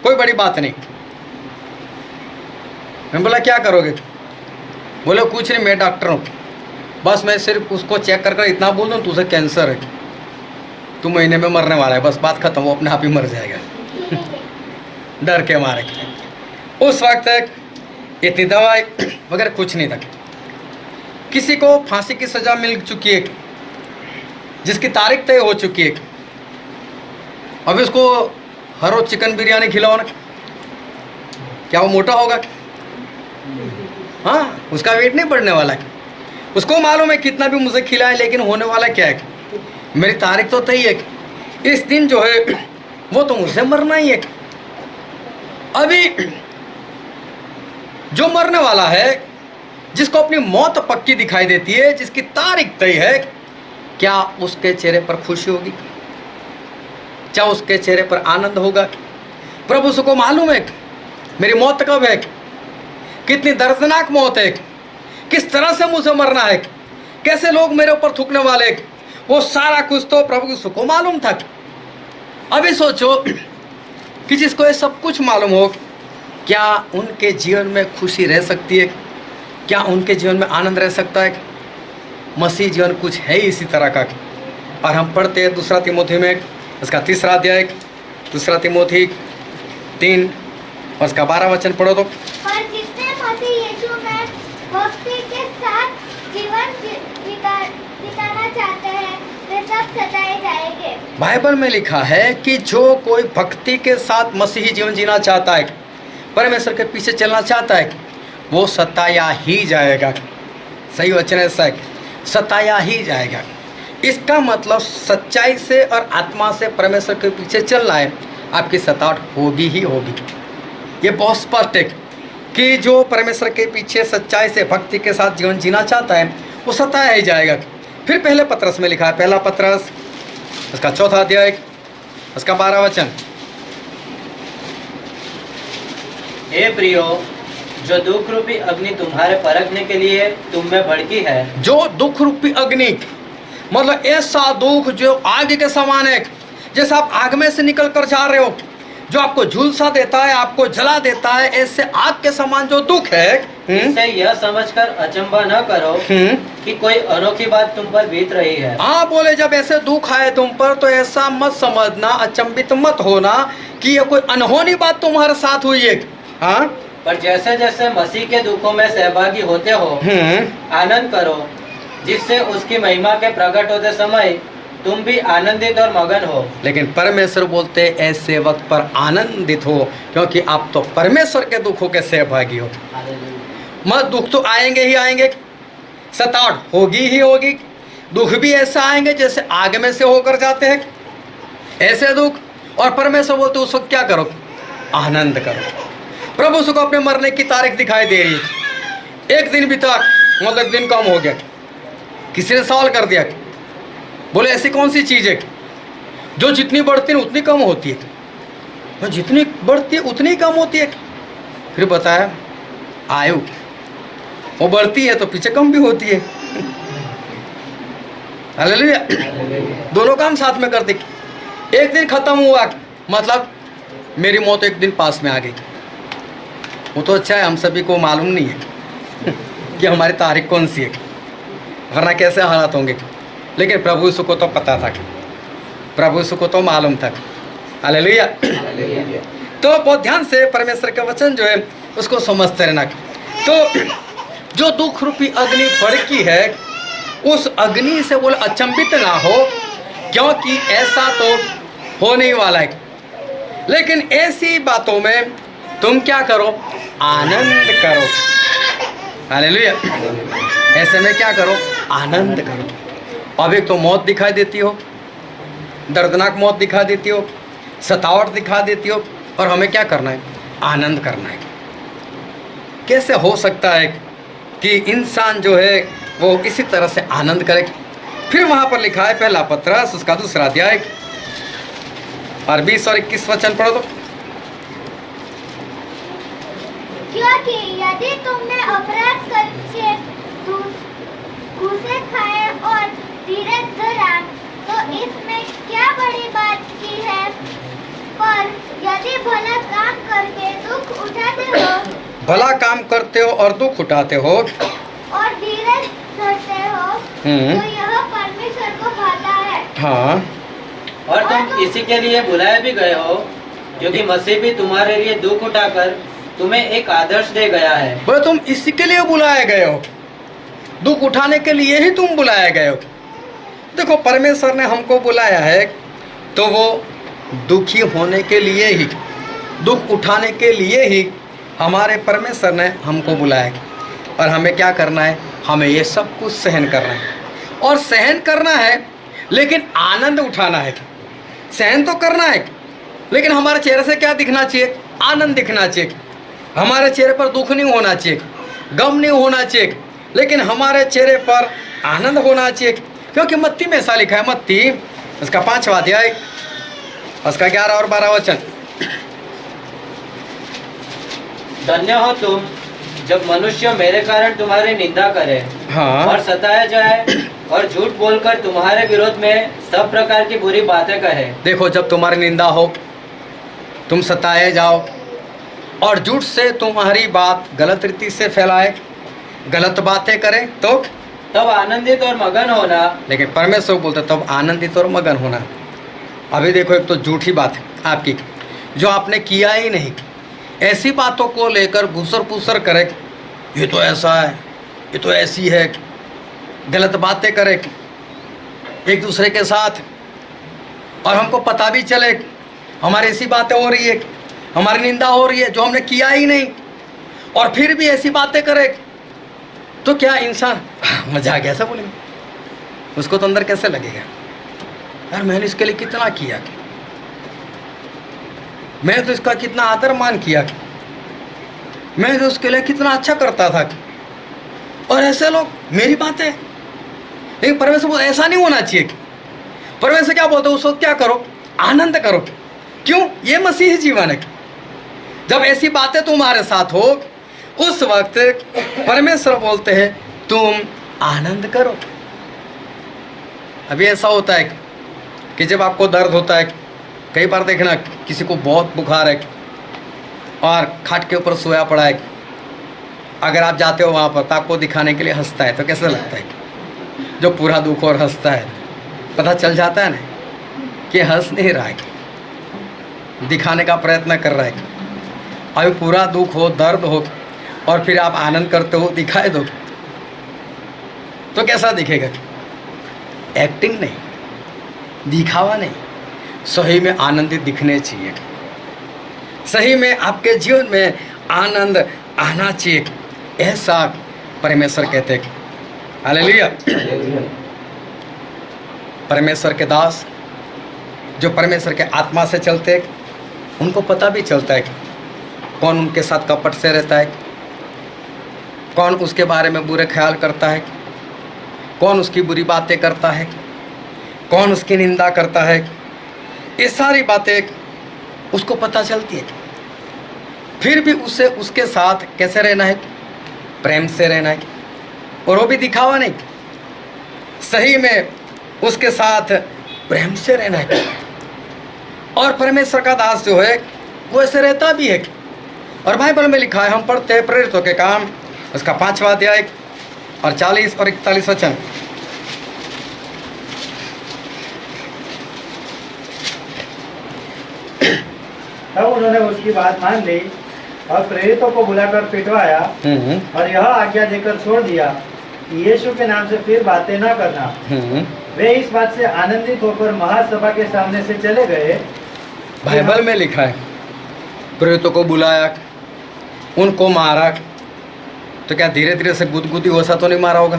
कोई बड़ी बात नहीं। मैं बोला क्या करोगे? बोले कुछ नहीं, मैं डॉक्टर हूँ, बस मैं सिर्फ उसको चेक कर इतना बोल दूँ तुझे कैंसर है, तू महीने में मरने वाला है, बस बात खत्म, वो अपने आप ही मर जाएगा। डर के मारे। उस वक्त तक इतनी दवाई वगैरह कुछ नहीं था। किसी को फांसी की सज़ा मिल चुकी है, जिसकी तारीख तय हो चुकी है, अब इसको हर रोज चिकन बिरयानी खिलाओ ना, क्या वो मोटा होगा? हाँ, उसका वेट नहीं बढ़ने वाला है। उसको मालूम है कितना भी मुझे खिलाए, लेकिन होने वाला क्या है, मेरी तारीख तो तय है, इस दिन जो है वो तो मुझसे मरना ही है। अभी जो मरने वाला है, जिसको अपनी मौत पक्की दिखाई देती है, जिसकी तारीख तय है, क्या उसके चेहरे पर खुशी होगी? क्या उसके चेहरे पर आनंद होगा? प्रभु उसको मालूम है मेरी मौत कब है, कितनी दर्दनाक मौत है, किस तरह से मुझे मरना है, कैसे लोग मेरे ऊपर थूकने वाले, वो सारा कुछ तो प्रभु यीशु को मालूम था। अभी सोचो कि जिसको ये सब कुछ मालूम हो, क्या उनके जीवन में खुशी रह सकती है? क्या उनके जीवन में आनंद रह सकता है? मसीह जीवन कुछ है ही इसी तरह का। और हम पढ़ते हैं दूसरा तिमोथी में, इसका 3रा अध्याय, दूसरा तिमोथी 3 और इसका 12 वचन पढ़ो तो। पर जिसने मसीह यीशु में भक्ति के साथ जीवन बिताना चाहते हैं, वे सब सताए जाएंगे। बाइबल में लिखा है कि जो कोई भक्ति के साथ मसीही जीवन जीना चाहता है, परमेश्वर के पीछे चलना चाहता है, वो सताया ही जाएगा। सही वचन है, ऐसा है, सताया ही जाएगा। इसका मतलब सच्चाई से और आत्मा से परमेश्वर के पीछे चलना है, आपकी सताहट होगी ही होगी। ये बहुत स्पष्ट है कि जो परमेश्वर के पीछे सच्चाई से भक्ति के साथ जीवन जीना चाहता है, वो सताया ही जाएगा। फिर पहले पत्रस में लिखा है, पहला पत्रस उसका 4 अध्याय, उसका 12 वचन। हे प्रियो, जो दुख रूपी अग्नि तुम्हारे परखने के लिए तुम में भड़की है। जो दुख रूपी अग्नि, मतलब ऐसा दुख जो आग के समान है, जैसे आप आग में से निकल कर जा रहे हो, जो आपको झुलसा देता है, आपको जला देता है, ऐसे आग के समान जो दुख है, इससे यह समझकर अचंभा न करो कि कोई अनोखी बात तुम पर बीत रही है। हाँ बोले, जब ऐसे दुख आए तुम पर तो ऐसा मत समझना, अचंभित मत होना कि ये कोई अनहोनी बात तुम्हारे साथ हुई है। हाँ, पर जैसे जैसे मसीह के दुखों में सहभागी होते हो, आनंद करो, जिससे उसकी महिमा के प्रकट होते समय तुम भी आनंदित और मगन हो। लेकिन परमेश्वर बोलते ऐसे वक्त पर आनंदित हो, क्योंकि आप तो परमेश्वर के दुखों के सहभागी हो। मत, दुख तो आएंगे ही आएंगे, सताहट होगी ही होगी। दुख भी ऐसा आएंगे जैसे आग में से होकर जाते हैं, ऐसे दुख। और परमेश्वर बोलते उस वक्त क्या करो? आनंद करो। प्रभु उसको अपने मरने की तारीख दिखाई दे रही है। एक दिन बीता, मतलब दिन कम हो गया। किसी ने सवाल कर दिया, बोले ऐसी कौन सी चीज़ है जो जितनी बढ़ती है उतनी कम होती है? और जितनी बढ़ती है उतनी कम होती है। फिर बताया, आयु वो बढ़ती है तो पीछे कम भी होती है। हालेलुया। दोनों काम साथ में करते। एक दिन खत्म हुआ, मतलब मेरी मौत एक दिन पास में आ गई। वो तो अच्छा है, हम सभी को मालूम नहीं है कि हमारी तारीख कौन सी है, वरना कैसे हालात होंगे। लेकिन प्रभु यीशु को तो पता था, प्रभु यीशु को तो मालूम था। हालेलुया। तो बहुत ध्यान से परमेश्वर का वचन जो है उसको समझते रहना। तो जो दुख रूपी अग्नि भड़की है, उस अग्नि से बोले अचंभित ना हो, क्योंकि ऐसा तो होने ही वाला है। लेकिन ऐसी बातों में तुम क्या करो? आनंद करो। हालेलुया। ऐसे में क्या करो? आनंद करो। अब एक तो मौत दिखाई देती हो, दर्दनाक मौत दिखा देती हो, सतावट दिखा देती हो, और हमें क्या करना है? आनंद करना है। कैसे हो सकता है कि इंसान जो है वो इसी तरह से आनंद करे? फिर वहाँ पर लिखा है, पहला पत्रस उसका 2 अध्याय और 20 और 21 वचन पढ़ो तो। क्योंकि यदि तुमने अपराध करके घूसे खाए और धीरज धरा, तो इसमें क्या बड़ी बात की है? पर यदि भला काम करके दुख उठाते हो, भला काम करते हो और दुख उठाते हो और धीरज धरते हो, तो यह परमेश्वर को भाता है। हाँ, और तुम इसी के लिए बुलाए भी गए हो, क्योंकि मसीह भी तुम्हारे लिए दुख उठाकर तुम्हें एक आदर्श दे गया है। बोले तुम इसी के लिए बुलाए गए हो, दुख उठाने के लिए ही तुम बुलाए गए हो। देखो, परमेश्वर ने हमको बुलाया है तो वो दुखी होने के लिए ही, दुख उठाने के लिए ही हमारे परमेश्वर ने हमको बुलाया है। और हमें क्या करना है? हमें ये सब कुछ सहन करना है। और सहन करना है लेकिन आनंद उठाना है। सहन तो करना है लेकिन हमारे चेहरे से क्या दिखना चाहिए? आनंद दिखना चाहिए। हमारे चेहरे पर दुख नहीं होना चाहिए, गम नहीं होना चाहिए, लेकिन हमारे चेहरे पर आनंद होना चाहिए। क्योंकि मत्ती में ऐसा लिखा है, मत्ती उसका 5वां अध्याय उसका 11 और 12 वचन। धन्य हो तुम जब मनुष्य मेरे कारण तुम्हारी निंदा करे हाँ। और सताया जाए और झूठ बोलकर तुम्हारे विरोध में सब प्रकार की बुरी बातें कहे। देखो, जब तुम्हारी निंदा हो, तुम सताए जाओ और झूठ से तुम्हारी बात गलत रीति से फैलाए, गलत बातें करें, तो तब आनंदित और मगन होना। लेकिन परमेश्वर बोलते तब आनंदित और मगन होना। अभी देखो, एक तो झूठी बात है आपकी जो आपने किया ही नहीं, ऐसी बातों को लेकर घुसर पुसर करे, ये तो ऐसा है, ये तो ऐसी है, गलत बातें करे एक दूसरे के साथ, और हमको पता भी चले हमारी ऐसी बातें हो रही है, हमारी निंदा हो रही है जो हमने किया ही नहीं, और फिर भी ऐसी बातें करे, तो क्या इंसान मजा आ गया ऐसा बोलेंगे? उसको तो अंदर कैसे लगेगा, यार मैंने इसके लिए कितना किया, मैं तो इसका कितना आदर मान किया, मैं तो उसके लिए कितना अच्छा करता था, और ऐसे लोग मेरी बातें। लेकिन परमेश्वर को ऐसा नहीं होना चाहिए। परमेश्वर क्या बोलते हैं उस वक्त? क्या करो? आनंद करो। क्यों? ये मसीही जीवन है। जब ऐसी बातें तुम्हारे साथ हो उस वक्त परमेश्वर बोलते हैं तुम आनंद करो। अभी ऐसा होता है कि जब आपको दर्द होता है, कई बार देखना किसी को बहुत बुखार है और खाट के ऊपर सोया पड़ा है, अगर आप जाते हो वहाँ पर तो आपको दिखाने के लिए हंसता है, तो कैसा लगता है? जो पूरा दुख और हंसता है, पता चल जाता है ना कि हंस नहीं रहा है, दिखाने का प्रयत्न कर रहा है। अभी पूरा दुख हो, दर्द हो, और फिर आप आनंद करते हो, दिखाए दो, तो कैसा दिखेगा? एक्टिंग नहीं, दिखावा नहीं, सही में आनंदित दिखने चाहिए। सही में आपके जीवन में आनंद आना चाहिए, ऐसा परमेश्वर कहते हैं। हालेलुया। परमेश्वर के दास जो परमेश्वर के आत्मा से चलते हैं, उनको पता भी चलता है कौन उनके साथ कपट से रहता है, कौन उसके बारे में बुरे ख्याल करता है, कौन उसकी बुरी बातें करता है, कौन उसकी निंदा करता है। ये सारी बातें उसको पता चलती है। फिर भी उससे उसके साथ कैसे रहना है? प्रेम से रहना है, और वो भी दिखावा नहीं, सही में उसके साथ प्रेम से रहना है। और परमेश्वर का दास जो है वो ऐसे रहता भी है। और बाइबल में लिखा है, हम पढ़ते हैं प्रेरितों के काम उसका 5वां अध्याय और 40 और 41 वचन। तब उन्होंने उसकी बात मान ली और प्रेरितों को बुलाकर पिटवाया और यह आज्ञा देकर छोड़ दिया कि यीशु के नाम से फिर बातें न करना। वे इस बात से आनंदित होकर महासभा के सामने से चले गए। बाइबल में लिखा है प्रेरितों को बुलाया, उनको मारा, तो क्या धीरे धीरे से गुदगुदी वैसा तो नहीं मारा होगा,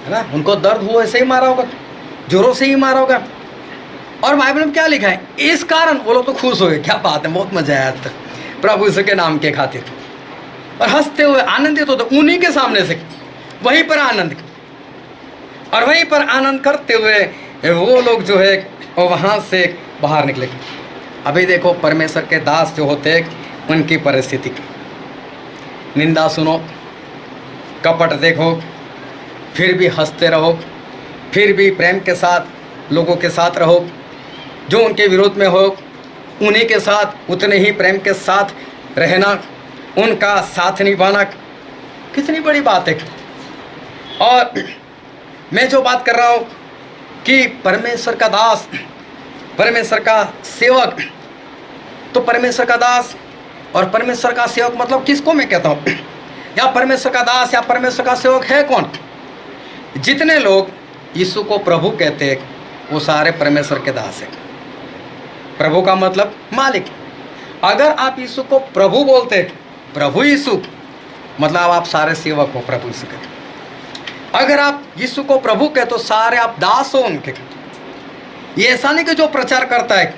है ना? उनको दर्द हुआ ऐसे ही मारा होगा, जोरों से ही मारा होगा। और बाइबल में क्या लिखा है? इस कारण वो लोग तो खुश हो गए, क्या बात है, बहुत मजा आया तक प्रभु यीशु के नाम के खातिर, और हंसते हुए आनंदित होते उन्हीं के सामने से, वहीं पर आनंद, और वहीं पर आनंद करते हुए वो लोग जो है वो वहाँ से बाहर निकले। अभी देखो परमेश्वर के दास जो होते उनकी परिस्थिति, निंदा सुनो, कपट देखो, फिर भी हंसते रहो, फिर भी प्रेम के साथ लोगों के साथ रहो, जो उनके विरोध में हो उन्हीं के साथ उतने ही प्रेम के साथ रहना, उनका साथ निभाना, कितनी बड़ी बात है। और मैं जो बात कर रहा हूँ कि परमेश्वर का दास, परमेश्वर का सेवक, तो परमेश्वर का दास और परमेश्वर का सेवक मतलब किसको मैं कहता हूँ? या परमेश्वर का दास या परमेश्वर का सेवक है कौन? जितने लोग यीशु को प्रभु कहते हैं वो सारे परमेश्वर के दास हैं। प्रभु का मतलब मालिक। अगर आप यीशु को प्रभु बोलते, प्रभु यीशु, मतलब आप सारे सेवक हो प्रभु यीशु के। अगर आप यीशु को प्रभु कहे तो सारे आप दास हो उनके। ये ऐसा नहीं कि जो प्रचार करता है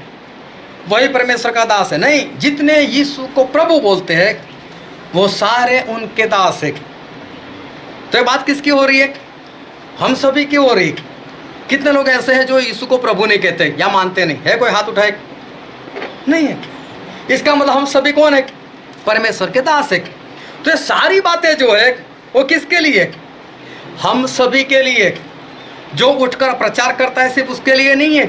वही परमेश्वर का दास है, नहीं, जितने यीशु को प्रभु बोलते हैं वो सारे उनके दास है। तो ये बात किसकी हो रही है? हम सभी की हो रही है। कितने लोग ऐसे हैं जो यीशु को प्रभु नहीं कहते या मानते नहीं है? कोई हाथ उठाए? नहीं है। इसका मतलब हम सभी कौन है? परमेश्वर के दास है। तो ये सारी बातें जो है वो किसके लिए? हम सभी के लिए। जो उठकर प्रचार करता है सिर्फ उसके लिए नहीं है,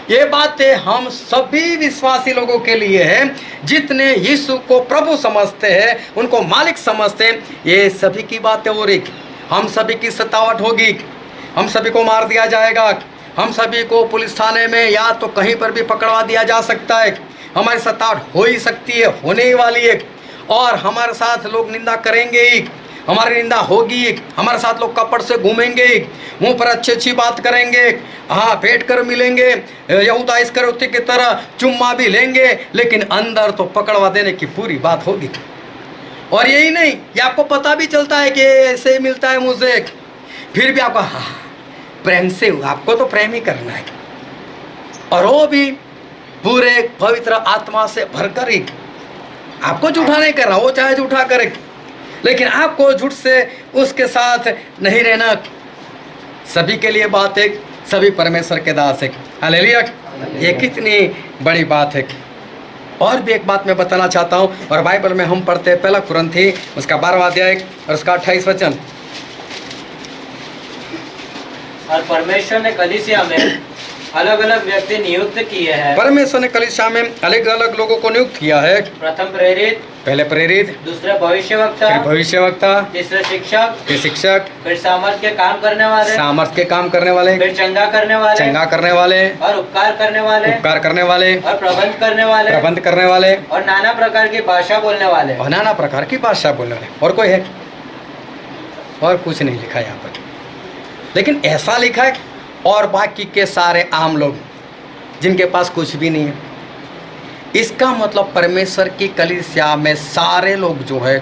ये बातें हम सभी विश्वासी लोगों के लिए है। जितने यीशु को प्रभु समझते हैं, उनको मालिक समझते हैं, ये सभी की बातें हो रही। हम सभी की सतावट होगी, हम सभी को मार दिया जाएगा, हम सभी को पुलिस थाने में या तो कहीं पर भी पकड़वा दिया जा सकता है। हमारी सतावट हो ही सकती है, होने ही वाली है, और हमारे साथ लोग निंदा करेंगे ही, हमारी निंदा होगी, हमारे साथ लोग कपट से घूमेंगे, मुंह पर अच्छी अच्छी बात करेंगे, हाँ पेट कर मिलेंगे, यहूदा इस्करियोती की तरह चुम्मा भी लेंगे, लेकिन अंदर तो पकड़वा देने की पूरी बात होगी। और यही नहीं, ये आपको पता भी चलता है कि ऐसे ही मिलता है मुझे, फिर भी आपको हाँ प्रेम से, आपको तो प्रेम ही करना है, और वो भी पूरे पवित्र आत्मा से भरकर ही। आपको झूठा नहीं करना, वो चाहे झूठा करे, लेकिन आपको झूठ से उसके साथ नहीं रहना। सभी के लिए बात है, सभी परमेश्वर के दास है। हालेलुया। ये कितनी बड़ी बात है। और भी एक बात मैं बताना चाहता हूँ, और बाइबल में हम पढ़ते हैं पहला कुरिन्थी उसका 12वां अध्याय और उसका 28 वचन। और परमेश्वर ने कलीसिया में अलग अलग व्यक्ति नियुक्त किए हैं। परमेश्वर ने कलीसिया में अलग अलग लोगों को नियुक्त किया है। प्रथम प्रेरित, पहले प्रेरित, दूसरे भविष्यवक्ता, फिर भविष्यवक्ता, तीसरे शिक्षक, फिर शिक्षक, फिर सामर्थ के काम करने वाले, सामर्थ के काम करने वाले, फिर चंगा करने वाले, चंगा करने वाले, और उपकार करने वाले, उपकार करने वाले, और प्रबंध करने वाले, प्रबंध करने वाले, और नाना प्रकार की भाषा बोलने वाले। और नाना प्रकार की भाषा बोलने वाले। और कोई है? और कुछ नहीं लिखा यहाँ पर, लेकिन ऐसा लिखा है और बाकी के सारे आम लोग जिनके पास कुछ भी नहीं है। इसका मतलब परमेश्वर की कलीसिया में सारे लोग जो है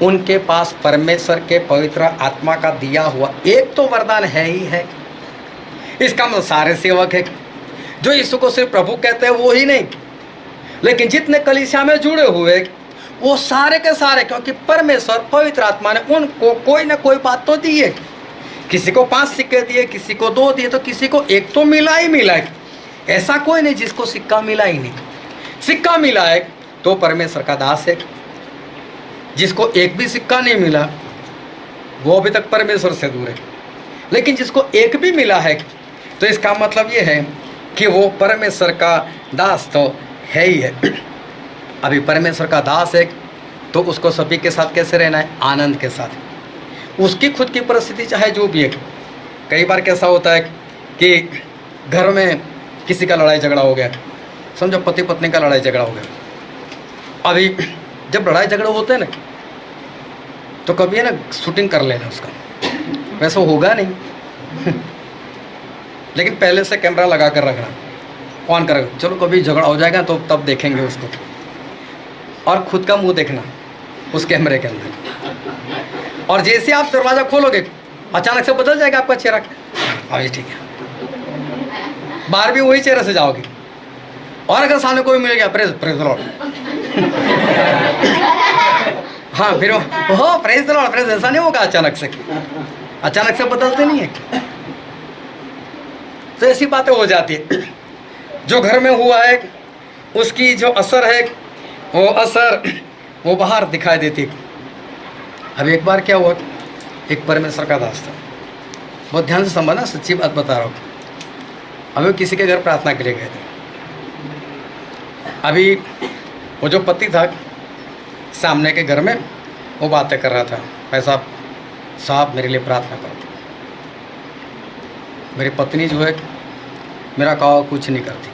उनके पास परमेश्वर के पवित्र आत्मा का दिया हुआ एक तो वरदान है ही है। इसका मतलब सारे सेवक है। जो यीशु को सिर्फ प्रभु कहते हैं वो ही नहीं, लेकिन जितने कलीसिया में जुड़े हुए वो सारे के सारे, क्योंकि परमेश्वर पवित्र आत्मा ने उनको कोई ना कोई बात तो दी है। किसी को 5 सिक्के दिए, किसी को 2 दिए, तो किसी को एक तो मिला ही मिला है। ऐसा कोई नहीं जिसको सिक्का मिला ही नहीं। सिक्का मिला है तो परमेश्वर का दास है। जिसको एक भी सिक्का नहीं मिला वो अभी तक परमेश्वर से दूर है। लेकिन जिसको एक भी मिला है तो इसका मतलब ये है कि वो परमेश्वर का दास तो है ही है। अभी परमेश्वर का दास है तो उसको सभी के साथ कैसे रहना है? आनंद के साथ। उसकी खुद की परिस्थिति चाहे जो भी है। कई बार कैसा होता है कि घर में किसी का लड़ाई झगड़ा हो गया, समझो पति पत्नी का लड़ाई झगड़ा हो गया। अभी जब लड़ाई झगड़ा होते हैं ना तो कभी है ना शूटिंग कर लेना उसका, वैसा होगा नहीं लेकिन पहले से कैमरा लगा कर रखना, ऑन कर, चलो कभी झगड़ा हो जाएगा तो तब देखेंगे उसको, और खुद का मुंह देखना उस कैमरे के अंदर। और जैसे आप दरवाज़ा खोलोगे अचानक से बदल जाएगा आपका चेहरा। अभी ठीक है, बाहर भी वही चेहरे से जाओगे। और अगर सामने कोई मिल गया प्रेज प्रेज लॉर्ड हाँ फिर हो प्रेज लॉर्ड प्रेज, ऐसा नहीं होगा अचानक से बदलते नहीं है। तो ऐसी बातें हो जाती है। जो घर में हुआ है उसकी जो असर है वो असर वो बाहर दिखाई देती। अब एक बार क्या हुआ, एक परमेश्वर का दास था, बहुत ध्यान से समझना, सच्ची बात बता रहा हूँ। अभी वो किसी के घर प्रार्थना के लिए गए थे। अभी वो जो पति था सामने के घर में वो बातें कर रहा था, भाई साहब मेरे लिए प्रार्थना करो। मेरी पत्नी जो है मेरा कहा कुछ नहीं करती,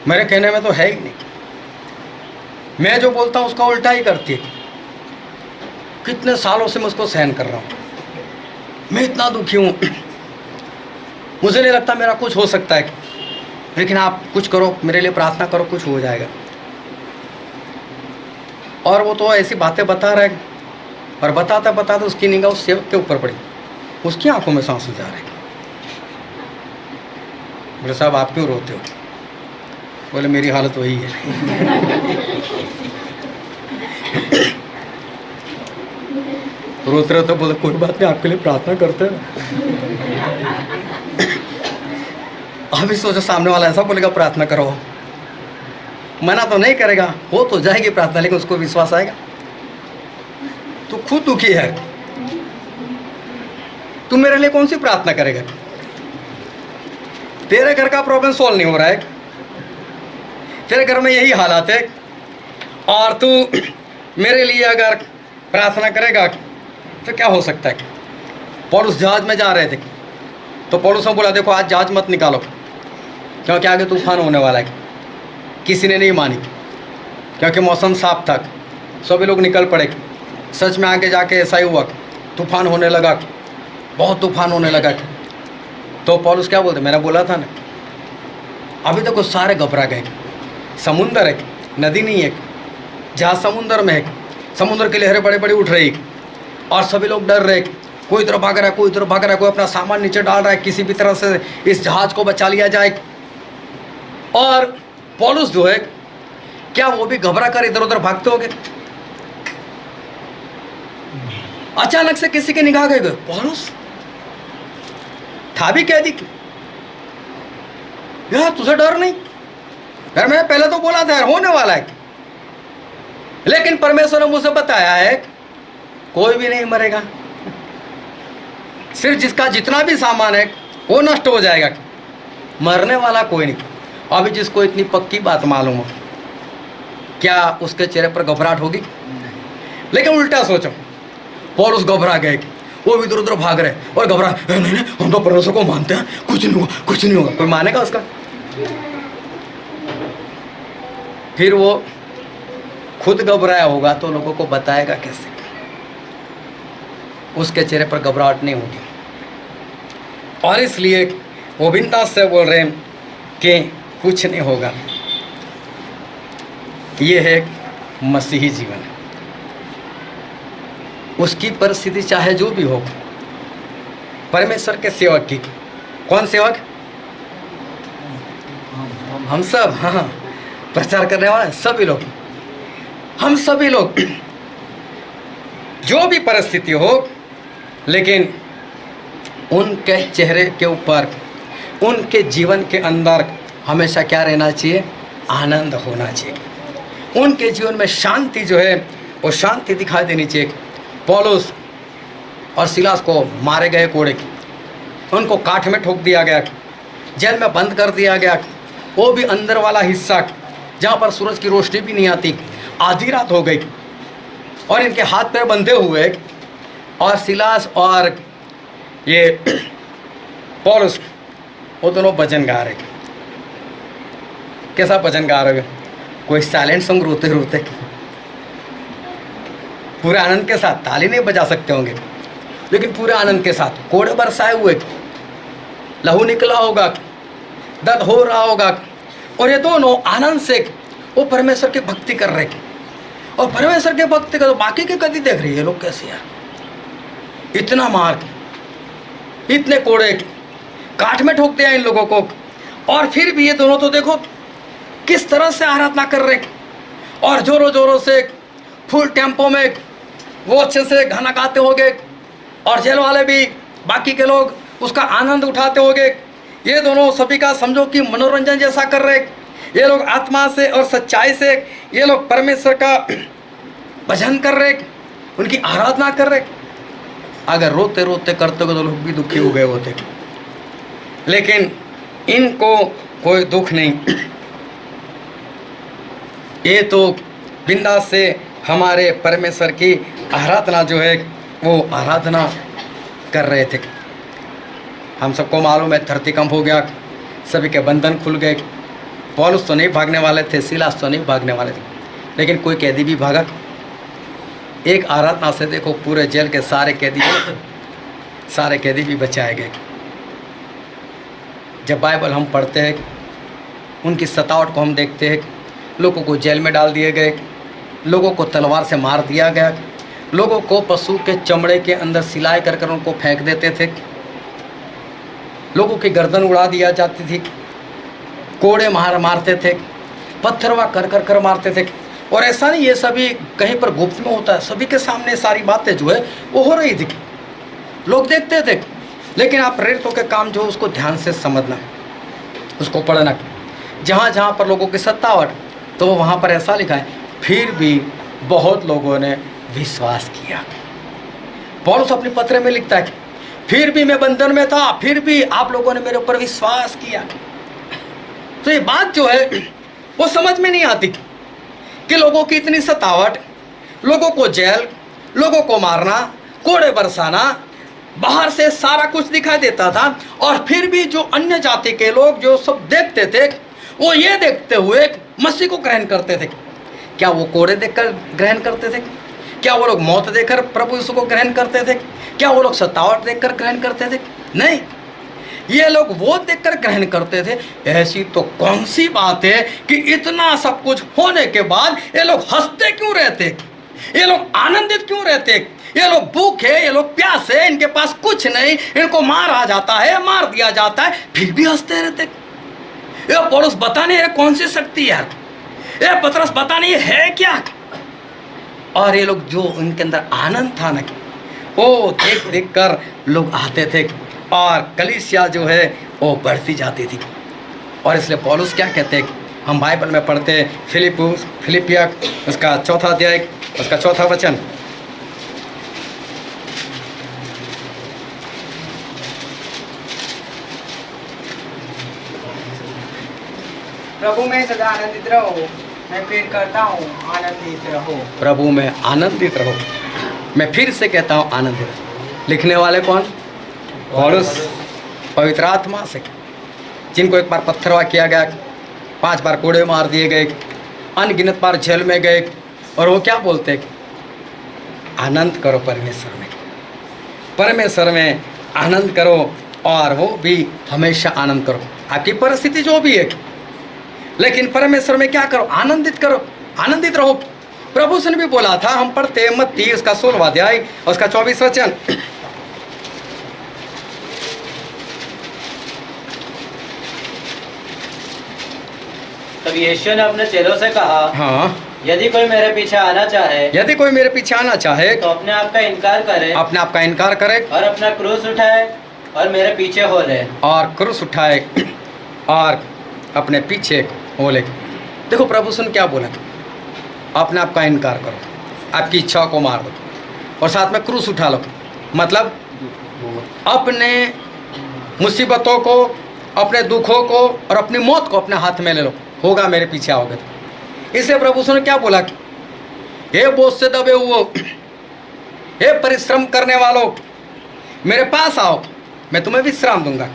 मेरे कहने में तो है ही नहीं, मैं जो बोलता हूँ उसका उल्टा ही करती है। कितने सालों से मैं उसको सहन कर रहा हूँ, मैं इतना दुखी हूँ, मुझे नहीं लगता मेरा कुछ हो सकता है। लेकिन आप कुछ करो, मेरे लिए प्रार्थना करो, कुछ हो जाएगा। और वो तो ऐसी बातें बता रहा है, और बताता बताता उसकी निगाह उस सेवक के ऊपर पड़ी, उसकी आंखों में आंसू जा रहे। बोले साहब आप क्यों रोते हो? बोले मेरी हालत वही है। रोते रहे तो बोले कोई बात नहीं, आपके लिए प्रार्थना करते हैं। अभी सोचो सामने वाला ऐसा बोलेगा प्रार्थना करो, मना तो नहीं करेगा, हो तो जाएगी प्रार्थना, लेकिन उसको विश्वास आएगा। तू खुद दुखी है, तू मेरे लिए कौन सी प्रार्थना करेगा? तेरे घर का प्रॉब्लम सॉल्व नहीं हो रहा है, तेरे घर में यही हालात है, और तू मेरे लिए अगर प्रार्थना करेगा तो क्या हो सकता है? पौलुस जहाज में जा रहे थे, तो पौलुस ने बोला देखो आज जहाज मत निकालो, क्योंकि आगे तूफान होने वाला है। किसी ने नहीं मानी, क्योंकि मौसम साफ था, सभी लोग निकल पड़े। सच में आगे जाके ऐसा ही हुआ, तूफान होने लगा, बहुत तूफान होने लगा। तो पौलुस क्या बोलते, मैंने बोला था ना। अभी तक वो सारे घबरा गए, समुंदर है, नदी नहीं है, जहाँ समुंदर में है, समुद्र की लहरें बड़ी बड़ी उठ रही, और सभी लोग डर रहे, कोई इधर भाग रहा है, कोई इधर भाग रहा है, कोई अपना सामान नीचे डाल रहा है, किसी भी तरह से इस जहाज को बचा लिया जाए। और पौलुस जो है, क्या वो भी घबरा कर इधर उधर भागते होंगे? अचानक से किसी की निगाह गई, पौलुस था भी कैदी, यार तुझे डर नहीं? यार मैं पहले तो बोला था यार होने वाला है, लेकिन परमेश्वर ने मुझे बताया है कोई भी नहीं मरेगा, सिर्फ जिसका जितना भी सामान है वो नष्ट हो जाएगा, मरने वाला कोई नहीं। अभी जिसको इतनी पक्की बात मालूम हो, क्या उसके चेहरे पर घबराहट होगी? लेकिन उल्टा सोचो, पौलुस घबरा गए, वो इधर उधर भाग रहे और घबरा, नहीं नहीं हम तो परमेश्वर को मानते हैं, कुछ नहीं होगा, कुछ नहीं होगा। कोई मानेगा उसका? फिर वो खुद घबराया होगा तो लोगों को बताएगा कैसे? उसके चेहरे पर घबराहट नहीं होगी। और इसलिए वो बिंदास से बोल रहे हैं कि कुछ नहीं होगा। ये है मसीही जीवन। उसकी परिस्थिति चाहे जो भी हो, परमेश्वर के सेवक की, कौन सेवक? हम सब, हाँ, प्रचार करने वाले सभी लोग, हम सभी लोग, जो भी परिस्थिति हो, लेकिन उनके चेहरे के ऊपर, उनके जीवन के अंदर हमेशा क्या रहना चाहिए? आनंद होना चाहिए। उनके जीवन में शांति जो है वो शांति दिखाई देनी चाहिए। पौलुस और सिलास को मारे गए कोड़े की, उनको काठ में ठोक दिया गया, जेल में बंद कर दिया गया, वो भी अंदर वाला हिस्सा जहाँ पर सूरज की रोशनी भी नहीं आती, आधी रात हो गई, और इनके हाथ पैर बंधे हुए, और सिलास और ये पौलुस वो दोनों भजन गा रहे। कैसा भजन गा रहे हो? कोई साइलेंट सॉन्ग रोते रोते, पूरे आनंद के साथ, ताली नहीं बजा सकते होंगे, लेकिन पूरे आनंद के साथ, कोड़े बरसाए हुए, लहू निकला होगा, दर्द हो रहा होगा, और ये दोनों आनंद से वो परमेश्वर की भक्ति कर रहे। और परमेश्वर के भक्ति का तो बाकी के कभी देख रही है लोग कैसे यार, इतना मार, इतने कोड़े, काठ में ठोक दिया इन लोगों को, और फिर भी ये दोनों तो देखो किस तरह से आराधना कर रहे, और जोरों जोरों से फुल टेम्पो में वो अच्छे से गाना गाते होंगे, और जेल वाले भी, बाकी के लोग उसका आनंद उठाते होंगे। ये दोनों सभी का समझो कि मनोरंजन जैसा कर रहे, ये लोग आत्मा से और सच्चाई से ये लोग परमेश्वर का भजन कर रहे, उनकी आराधना कर रहे। अगर रोते रोते करते हो तो लोग भी दुखी हो गए होते, लेकिन इनको कोई दुख नहीं। ये तो बिंदास से हमारे परमेश्वर की आराधना जो है वो आराधना कर रहे थे। हम सबको मालूम है धरती कंप हो गया, सभी के बंधन खुल गए। पौलुस तो नहीं भागने वाले थे, सिलास तो नहीं भागने वाले थे, लेकिन कोई कैदी भी भागा। एक आराधना से देखो पूरे जेल के सारे कैदी भी बचाए गए। जब बाइबल हम पढ़ते हैं उनकी सतावट को हम देखते हैं। लोगों को जेल में डाल दिए गए, लोगों को तलवार से मार दिया गया, लोगों को पशु के चमड़े के अंदर सिलाई कर कर उनको फेंक देते थे, लोगों की गर्दन उड़ा दिया जाती थी, कोड़े मारते थे, पत्थरवा कर मारते थे। और ऐसा नहीं ये सभी कहीं पर गुप्त में होता है, सभी के सामने सारी बातें जो है वो हो रही थी, लोग देखते थे। लेकिन आप प्रेरितों के काम जो उसको ध्यान से समझना, उसको पढ़ना। जहाँ जहाँ पर लोगों की सत्तावट, तो वहाँ पर ऐसा लिखा है फिर भी बहुत लोगों ने विश्वास किया। पौलुस अपने पत्र में लिखता है फिर भी मैं बंधन में था, फिर भी आप लोगों ने मेरे ऊपर विश्वास किया। तो ये बात जो है वो समझ में नहीं आती कि लोगों की इतनी सतावट, लोगों को जेल, लोगों को मारना, कोड़े बरसाना, बाहर से सारा कुछ दिखाई देता था, और फिर भी जो अन्य जाति के लोग जो सब देखते थे, वो ये देखते हुए मसीह को ग्रहण करते थे। क्या वो कोड़े देखकर ग्रहण करते थे? क्या वो लोग मौत देखकर प्रभु यीशु को ग्रहण करते थे? क्या वो लोग सतावट देखकर ग्रहण करते थे? नहीं, ये लोग वो देखकर ग्रहण करते थे। ऐसी तो कौन सी बात है कि इतना सब कुछ होने के बाद ये लोग हंसते क्यों रहते, ये लोग आनंदित क्यों रहते? ये लोग भूखे, ये लोग प्यासे, इनके पास कुछ नहीं, इनको मारा जाता है, मार दिया जाता है, फिर भी हंसते रहते। ये पौलुस बता नहीं है कौन सी शक्ति है, ये पतरस बता नहीं है क्या। और ये लोग जो उनके अंदर आनंद था ना, वो देख देख कर लोग आते थे, और कलीसिया जो है वो बढ़ती जाती थी। और इसलिए पौलुस क्या कहते हैं, हम बाइबल में पढ़ते हैं फिलिपिया उसका 4 अध्याय उसका 4 वचन। प्रभु में सदा आनंदित रहो, मैं फिर करता हूँ आनंदित रहो। प्रभु में आनंदित रहो, मैं फिर से कहता हूँ आनंदित रहो। लिखने वाले कौन? पौलुस, पवित्र आत्मा से, जिनको एक बार पत्थरवा किया गया, 5 बार कोड़े मार दिए गए, अनगिनत बार जेल में गए, और वो क्या बोलते? आनंद करो परमेश्वर में, परमेश्वर में आनंद करो, और वो भी हमेशा आनंद करो। आपकी परिस्थिति जो भी है, लेकिन परमेश्वर में क्या करो? आनंदित करो, आनंदित रहो। प्रभु ने भी बोला था, हम पढ़ते हैं मत्ती उसका 16 अध्याय उसका 24 वचन। तब यीशु ने अपने चेलों से कहा, हाँ, यदि कोई मेरे पीछे आना चाहे, यदि कोई मेरे पीछे आना चाहे तो अपने आप का इनकार करे, अपने आप का इनकार करे, और अपना क्रूस उठाए और मेरे पीछे हो ले। और क्रूस उठाए और अपने पीछे हो ले। देखो प्रभु सुन क्या बोला, अपने आप का इनकार करो, आपकी इच्छा को मार दो, और साथ में क्रूस उठा लो। मतलब अपने मुसीबतों को, अपने दुखों को और अपनी मौत को अपने हाथ में ले लो, होगा मेरे पीछे आओगे तो। इसलिए प्रभु ने क्या बोला, हे बोझ से दबे हुओ, हे परिश्रम करने वालों, मेरे पास आओ, मैं तुम्हें विश्राम दूंगा।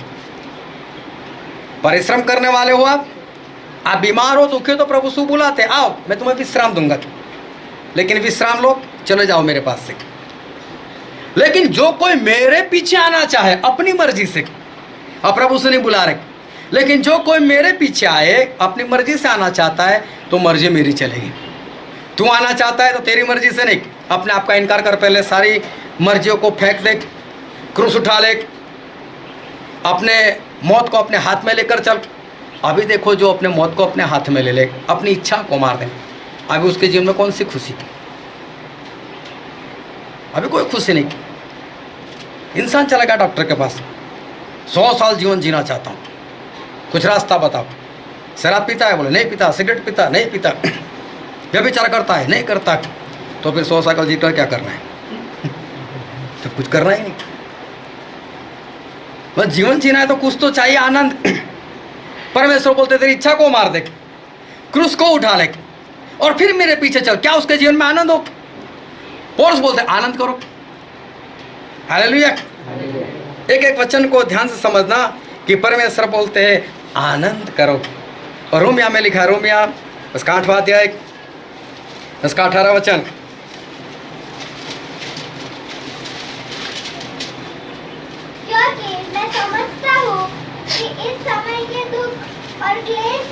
परिश्रम करने वाले हो आप बीमार हो, दुखी हो, तो प्रभु सु बुलाते, आओ मैं तुम्हें विश्राम दूंगा। लेकिन विश्राम लो, चले जाओ मेरे पास से। लेकिन जो कोई मेरे पीछे आना चाहे अपनी मर्जी से, अब प्रभु से नहीं बुला रहे, लेकिन जो कोई मेरे पीछे आए अपनी मर्जी से आना चाहता है, तो मर्जी मेरी चलेगी। तू आना चाहता है तो तेरी मर्जी से नहीं, अपने आप का इनकार कर, पहले सारी मर्जियों को फेंक दे, क्रूस उठा ले, अपने मौत को अपने हाथ में लेकर चल। अभी देखो जो अपने मौत को अपने हाथ में ले ले, अपनी इच्छा को मार दे, अभी उसके जीवन में कौन सी खुशी? अभी कोई खुशी नहीं। इंसान चला गया डॉक्टर के पास, 100 साल जीवन जीना चाहता हूँ, कुछ रास्ता बताओ। शराब पीता है? बोले नहीं पीता। सिगरेट पीता? नहीं पीता। व्यभिचार करता है? नहीं करता। तो फिर 100 साल जीकर क्या करना है? तो कुछ करना ही नहीं। बस जीवन जीना है तो कुछ तो चाहिए, आनंद। परमेश्वर बोलते तेरी इच्छा को मार दे, क्रूस को उठा ले, और फिर मेरे पीछे चल, क्या उसके जीवन में आनंद हो? पौलुस बोलते आनंद करो। हालेलुया। एक एक वचन को ध्यान से समझना कि परमेश्वर बोलते हैं आनंद करो। और रोमिया में लिखा है, रोमिया उसका 8वां अध्याय उसका 18 वचन। क्योंकि मैं समझता हूँ कि इस समय के दुख और क्लेश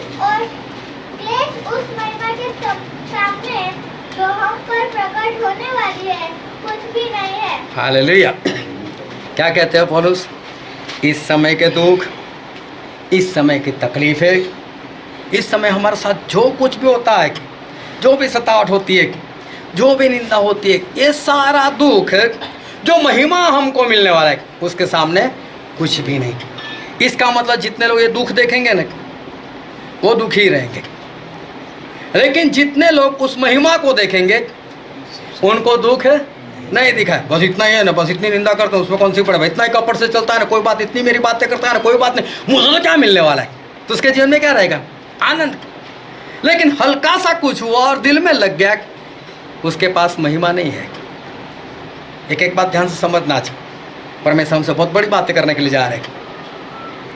उस महिमा के सामने जो हम पर प्रकट होने वाली है कुछ भी नहीं है। हालेलुया। क्या कहते हैं पौलुस? इस समय के दुख, इस समय की तकलीफें, इस समय हमारे साथ जो कुछ भी होता है, जो भी सतावट होती है, जो भी निंदा होती है, ये सारा दुख जो महिमा हमको मिलने वाला है उसके सामने कुछ भी नहीं। इसका मतलब जितने लोग ये दुख देखेंगे ना वो दुखी रहेंगे, लेकिन जितने लोग उस महिमा को देखेंगे उनको दुख नहीं दिखा। बस इतना ही है ना, बस इतनी निंदा करते हैं, उसमें कौन सी पड़े भाई, इतना ही कपट से चलता है ना, कोई बात, इतनी मेरी बातें करता है ना, कोई बात नहीं, मुझे तो क्या मिलने वाला है। तो उसके जीवन में क्या रहेगा? आनंद। लेकिन हल्का सा कुछ हुआ और दिल में लग गया, उसके पास महिमा नहीं है। एक एक बात ध्यान से समझना चाहिए। परमेश्वर हमसे बहुत बड़ी बातें करने के लिए जा रहे हैं।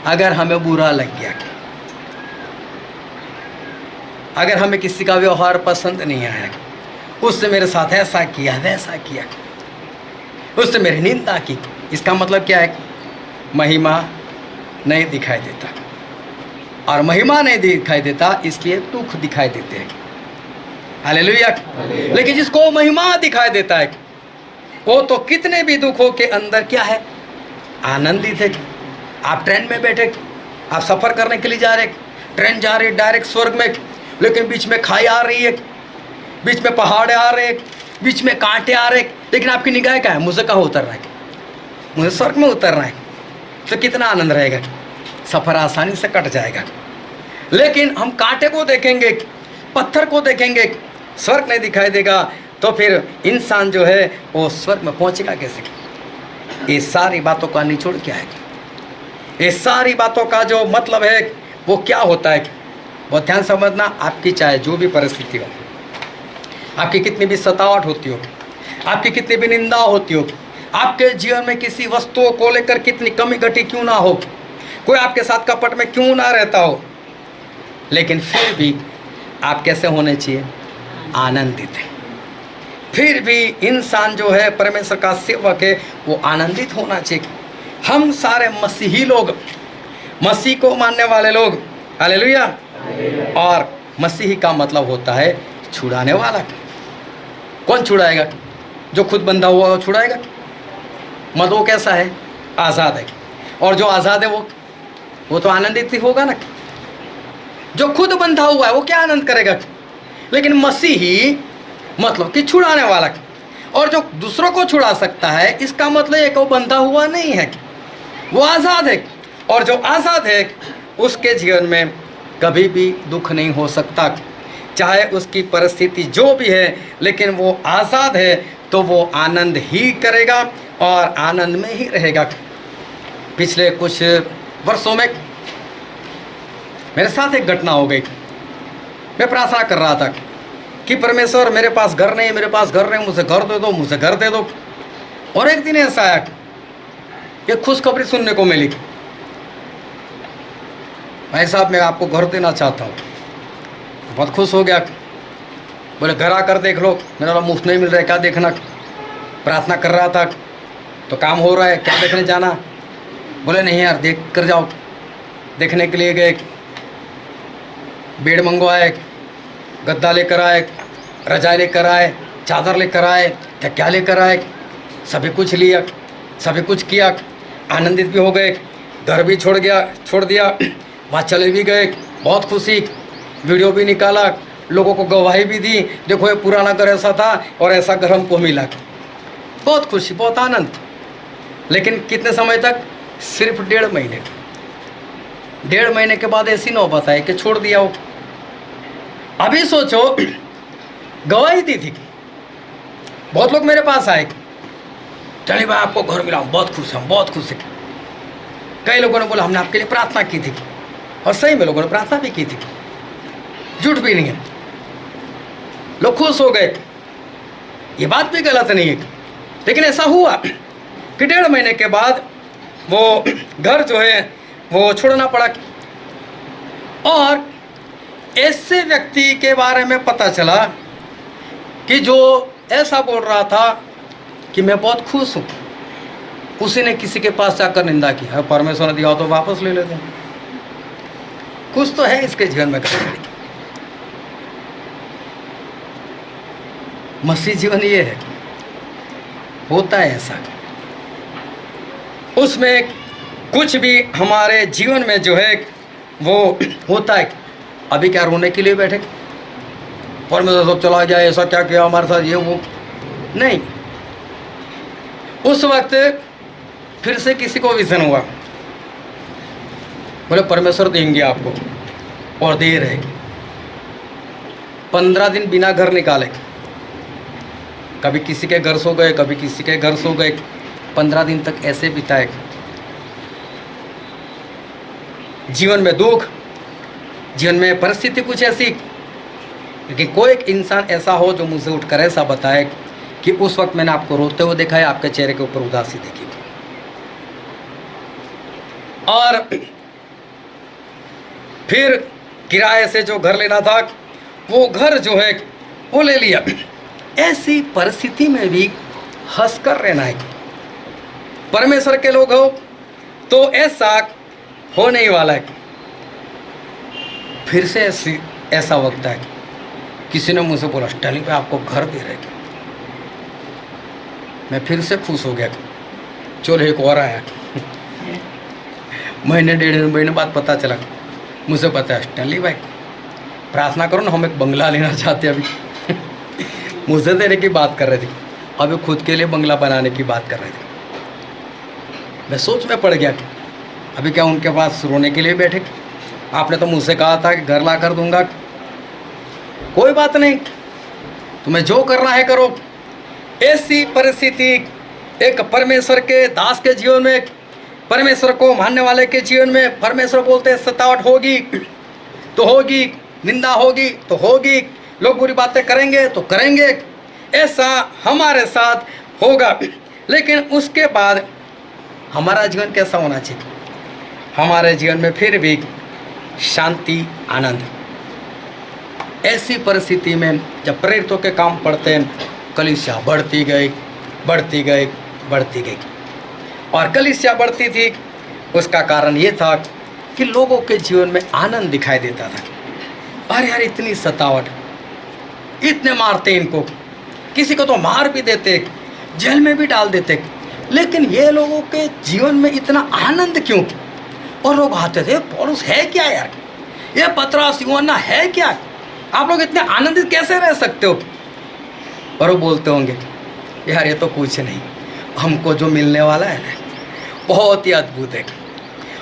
अगर हमें बुरा लग गया, अगर हमें किसी का व्यवहार पसंद नहीं आया, उससे मेरे साथ ऐसा किया वैसा किया, उससे मेरी निंदा की, इसका मतलब क्या है? महिमा नहीं दिखाई देता। और महिमा नहीं दिखाई देता इसलिए दुख दिखाई देते हैं। हालेलुया। लेकिन जिसको महिमा दिखाई देता है वो तो कितने भी दुखों के अंदर क्या है? आनंदित है। आप ट्रेन में बैठे, आप सफ़र करने के लिए जा रहे, ट्रेन जा रही डायरेक्ट स्वर्ग में, लेकिन बीच में खाई आ रही है, बीच में पहाड़ आ रहे, बीच में कांटे आ रहे, लेकिन आपकी निगाह क्या है? मुझे कहाँ उतरना है? मुझे स्वर्ग में उतरना है। तो कितना आनंद रहेगा, सफ़र आसानी से कट जाएगा। लेकिन हम कांटे को देखेंगे, पत्थर को देखेंगे, स्वर्ग नहीं दिखाई देगा, तो फिर इंसान जो है वो स्वर्ग में पहुंचेगा कैसे? ये सारी बातों का निचोड़ क्या है? ये सारी बातों का जो मतलब है वो क्या होता है? वो ध्यान समझना। आपकी चाहे जो भी परिस्थिति हो, आपकी कितनी भी सतावट होती हो, आपकी कितनी भी निंदा होती हो, आपके जीवन में किसी वस्तुओं को लेकर कितनी कमी घटी क्यों ना हो, कोई आपके साथ कपट में क्यों ना रहता हो, लेकिन फिर भी आप कैसे होने चाहिए? आनंदित है। फिर भी इंसान जो है परमेश्वर का सेवक है वो आनंदित होना चाहिए। हम सारे मसीही लोग, मसीह को मानने वाले लोग, हालेलुया। और मसीही का मतलब होता है छुड़ाने वाला। कौन छुड़ाएगा? जो खुद बंधा हुआ वो छुड़ाएगा। मतलब वो कैसा है? आज़ाद है। और जो आज़ाद है वो तो आनंदित ही होगा ना। जो खुद बंधा हुआ है वो क्या आनंद करेगा? लेकिन मसीही मतलब कि छुड़ाने वाला। और जो दूसरों को छुड़ा सकता है, इसका मतलब एक वो बंधा हुआ नहीं है, वो आज़ाद है। और जो आज़ाद है उसके जीवन में कभी भी दुख नहीं हो सकता, चाहे उसकी परिस्थिति जो भी है, लेकिन वो आज़ाद है तो वो आनंद ही करेगा और आनंद में ही रहेगा। पिछले कुछ वर्षों में मेरे साथ एक घटना हो गई। मैं प्रार्थना कर रहा था कि परमेश्वर मेरे पास घर नहीं, मेरे पास घर नहीं, मुझे घर दे दो, मुझे घर दे दो। और एक दिन ऐसा आया कि खुशखबरी सुनने को मिली, भाई साहब मैं आपको घर देना चाहता हूँ। बहुत खुश हो गया। बोले घर आकर देख लो। मेरा बोला मुफ्त नहीं मिल रहा है, क्या देखना? प्रार्थना कर रहा था तो काम हो रहा है, क्या देखने जाना? बोले नहीं यार देख कर जाओ। देखने के लिए गए, बेड मंगवाए, गद्दा लेकर आए, रजाई लेकर आए, चादर लेकर आए, तकिया लेकर आए, सभी कुछ लिया, सभी कुछ किया, आनंदित भी हो गए। घर भी छोड़ दिया, वहाँ चले भी गए, बहुत खुशी, वीडियो भी निकाला, लोगों को गवाही भी दी, देखो ये पुराना घर ऐसा था और ऐसा घर हमको मिला। बहुत खुशी, बहुत आनंद। लेकिन कितने समय तक? सिर्फ 1.5 महीने। 1.5 महीने के बाद ऐसी नौबत आई कि छोड़ दिया वो। अभी सोचो, गवाही दी थी, बहुत लोग मेरे पास आए, चलिए भाई आपको घर मिला, बहुत खुश हैं, बहुत खुश हैं। कई लोगों ने बोला हमने आपके लिए प्रार्थना की थी, और सही में लोगों ने प्रार्थना भी की थी, झूठ भी नहीं है। लोग खुश हो गए, ये बात भी गलत नहीं है। लेकिन ऐसा हुआ कि 1.5 महीने के बाद वो घर जो है वो छोड़ना पड़ा। और ऐसे व्यक्ति के बारे में पता चला कि जो ऐसा बोल रहा था कि मैं बहुत खुश हूँ, उसी ने किसी के पास जाकर निंदा की। परमेश्वर ने दिया तो वापस ले लेते हैं। कुछ तो है इसके जीवन में गड़बड़ी। मसीह जीवन ये है, होता है ऐसा, उसमें कुछ भी हमारे जीवन में जो है वो होता है। अभी क्या रोने के लिए बैठे, परमेश्वर सब चला जाए, ऐसा क्या किया हमारे साथ, ये वो नहीं। उस वक्त फिर से किसी को विजन हुआ, बोले परमेश्वर देंगे आपको, और दे रहे। 15 दिन बिना घर निकाले, कभी किसी के घर सो गए, कभी किसी के घर सो गए, 15 दिन तक ऐसे बिताए। जीवन में दुख, जीवन में परिस्थिति कुछ ऐसी, लेकिन कोई एक इंसान ऐसा हो जो मुझसे उठकर ऐसा बताए कि उस वक्त मैंने आपको रोते हुए देखा है, आपके चेहरे के ऊपर उदासी देखी, और फिर किराए से जो घर लेना था वो घर जो है वो ले लिया। ऐसी परिस्थिति में भी हंसकर रहना है। परमेश्वर के लोग हो तो ऐसा हो नहीं वाला है। फिर से ऐसा वक्त है, किसी ने मुझसे बोला स्टैलिंग पे आपको घर दे रहे। मैं फिर से खुश हो गया, चलो एक और आया। महीने 1.5 महीने बाद पता चला, मुझे पता है स्टैनली भाई प्रार्थना करो ना, हम एक बंगला लेना चाहते हैं। अभी मुझे देने की बात कर रहे थे, अभी खुद के लिए बंगला बनाने की बात कर रहे थे। मैं सोच में पड़ गया, अभी क्या उनके पास रोने के लिए बैठे? आपने तो मुझसे कहा था कि घर ला कर दूंगा। कोई बात नहीं, तुम्हें जो करना है करो। ऐसी परिस्थिति एक परमेश्वर के दास के जीवन में, परमेश्वर को मानने वाले के जीवन में, परमेश्वर बोलते हैं सतावट होगी तो होगी, निंदा होगी तो होगी, लोग बुरी बातें करेंगे तो करेंगे, ऐसा हमारे साथ होगा। लेकिन उसके बाद हमारा जीवन कैसा होना चाहिए? हमारे जीवन में फिर भी शांति, आनंद। ऐसी परिस्थिति में जब प्रेरितों के काम पढ़ते हैं, कलीसिया बढ़ती गई, बढ़ती गई, बढ़ती गई, और कलीसिया बढ़ती थी, उसका कारण ये था कि लोगों के जीवन में आनंद दिखाई देता था। अरे यार इतनी सतावट, इतने मारते इनको, किसी को तो मार भी देते, जेल में भी डाल देते, लेकिन ये लोगों के जीवन में इतना आनंद क्यों? और लोग आते थे, पौलुस है क्या यार, ये पतरस यूहन्ना है क्या, आप लोग इतने आनंदित कैसे रह सकते हो? और वो बोलते होंगे यार ये तो कुछ नहीं, हमको जो मिलने वाला है ना बहुत ही अद्भुत है,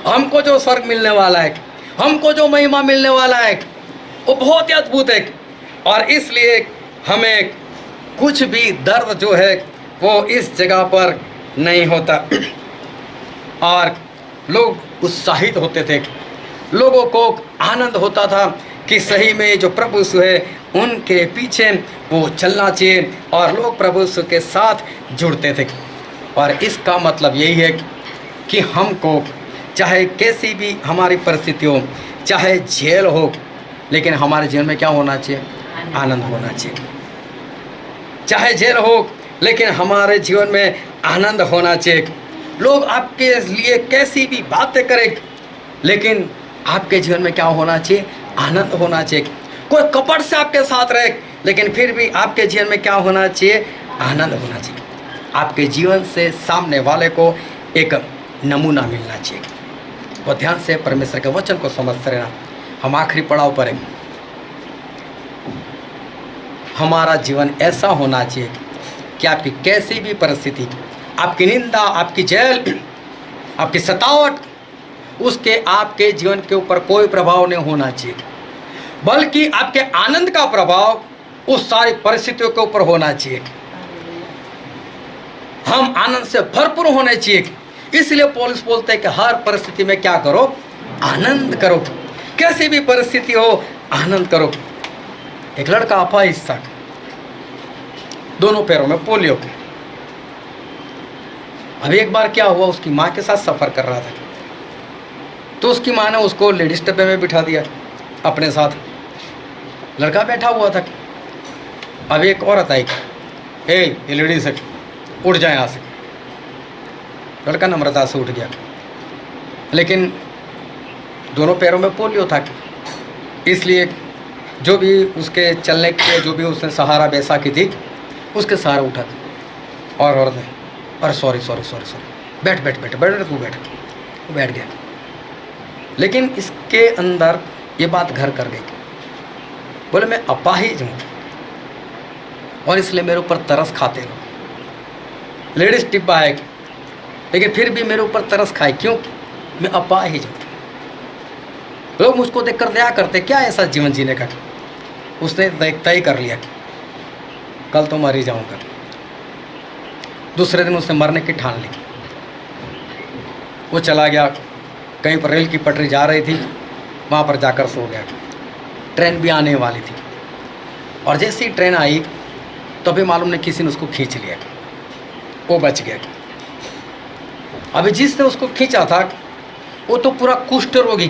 हमको जो स्वर्ग मिलने वाला है, हमको जो महिमा मिलने वाला है वो बहुत ही अद्भुत है, और इसलिए हमें कुछ भी दर्द जो है वो इस जगह पर नहीं होता। और लोग उत्साहित होते थे, लोगों को आनंद होता था कि सही में जो प्रभु यीशु है उनके पीछे वो चलना चाहिए, और लोग प्रभु यीशु के साथ जुड़ते थे। और इसका मतलब यही है कि हमको चाहे कैसी भी हमारी परिस्थिति हो, चाहे जेल हो, लेकिन हमारे जीवन में क्या होना चाहिए? आनंद होना चाहिए। चाहे जेल हो, लेकिन हमारे जीवन में आनंद होना चाहिए। लोग आपके लिए कैसी भी बातें करें, लेकिन आपके जीवन में क्या होना चाहिए? आनंद होना चाहिए। कोई कपट से आपके साथ रहे, लेकिन फिर भी आपके जीवन में क्या होना चाहिए? आनंद होना चाहिए। आपके जीवन से सामने वाले को एक नमूना मिलना चाहिए। वो ध्यान से परमेश्वर के वचन को समझते रहना। हम आखिरी पड़ाव पर हैं। हमारा जीवन ऐसा होना चाहिए कि आपकी कैसी भी परिस्थिति, आपकी निंदा, आपकी जेल, आपकी सतावट, उसके आपके जीवन के ऊपर कोई प्रभाव नहीं होना चाहिए, बल्कि आपके आनंद का प्रभाव उस सारी परिस्थितियों के ऊपर होना चाहिए। हम आनंद से भरपूर होने चाहिए। इसलिए पौलुस बोलते हैं कि हर परिस्थिति में क्या करो? आनंद करो। कैसी भी परिस्थिति हो, आनंद करो। एक लड़का अपाहिज था, दोनों पैरों में पोलियो। अभी एक बार क्या हुआ, उसकी माँ के साथ सफ़र कर रहा था, तो उसकी माँ ने उसको लेडीज डब्बे में बिठा दिया अपने साथ। लड़का बैठा हुआ था। अब एक औरत आई, ये लेडीज है, उठ जाए यहाँ से। लड़का नम्रता से उठ गया, लेकिन दोनों पैरों में पोलियो था, इसलिए जो भी उसके चलने के जो भी उसने सहारा वैसा की थी उसके सहारा उठा था। और औरत ने अरे सॉरी सॉरी सॉरी सॉरी बैठ बैठ बैठ बैठ तू बैठ, वो बैठ गया। लेकिन इसके अंदर ये बात घर कर गई, बोले मैं अपाहिज हूँ और इसलिए मेरे ऊपर तरस खाते लोग। लेडीज टिब्बा है लेकिन फिर भी मेरे ऊपर तरस खाए, क्यों? मैं अपाहिज हूँ। लोग मुझको देखकर दया करते, क्या ऐसा जीवन जीने का? उसने तय कर लिया कल तो मर ही जाऊँगा। दूसरे दिन उसने मरने की ठान ली। वो चला गया, कहीं पर रेल की पटरी जा रही थी, वहाँ पर जाकर सो गया। ट्रेन भी आने वाली थी और जैसे ही ट्रेन आई तभी मालूम नहीं किसी ने उसको खींच लिया, वो बच गया। अभी जिसने उसको खींचा था वो तो पूरा कुष्ठ रोगी,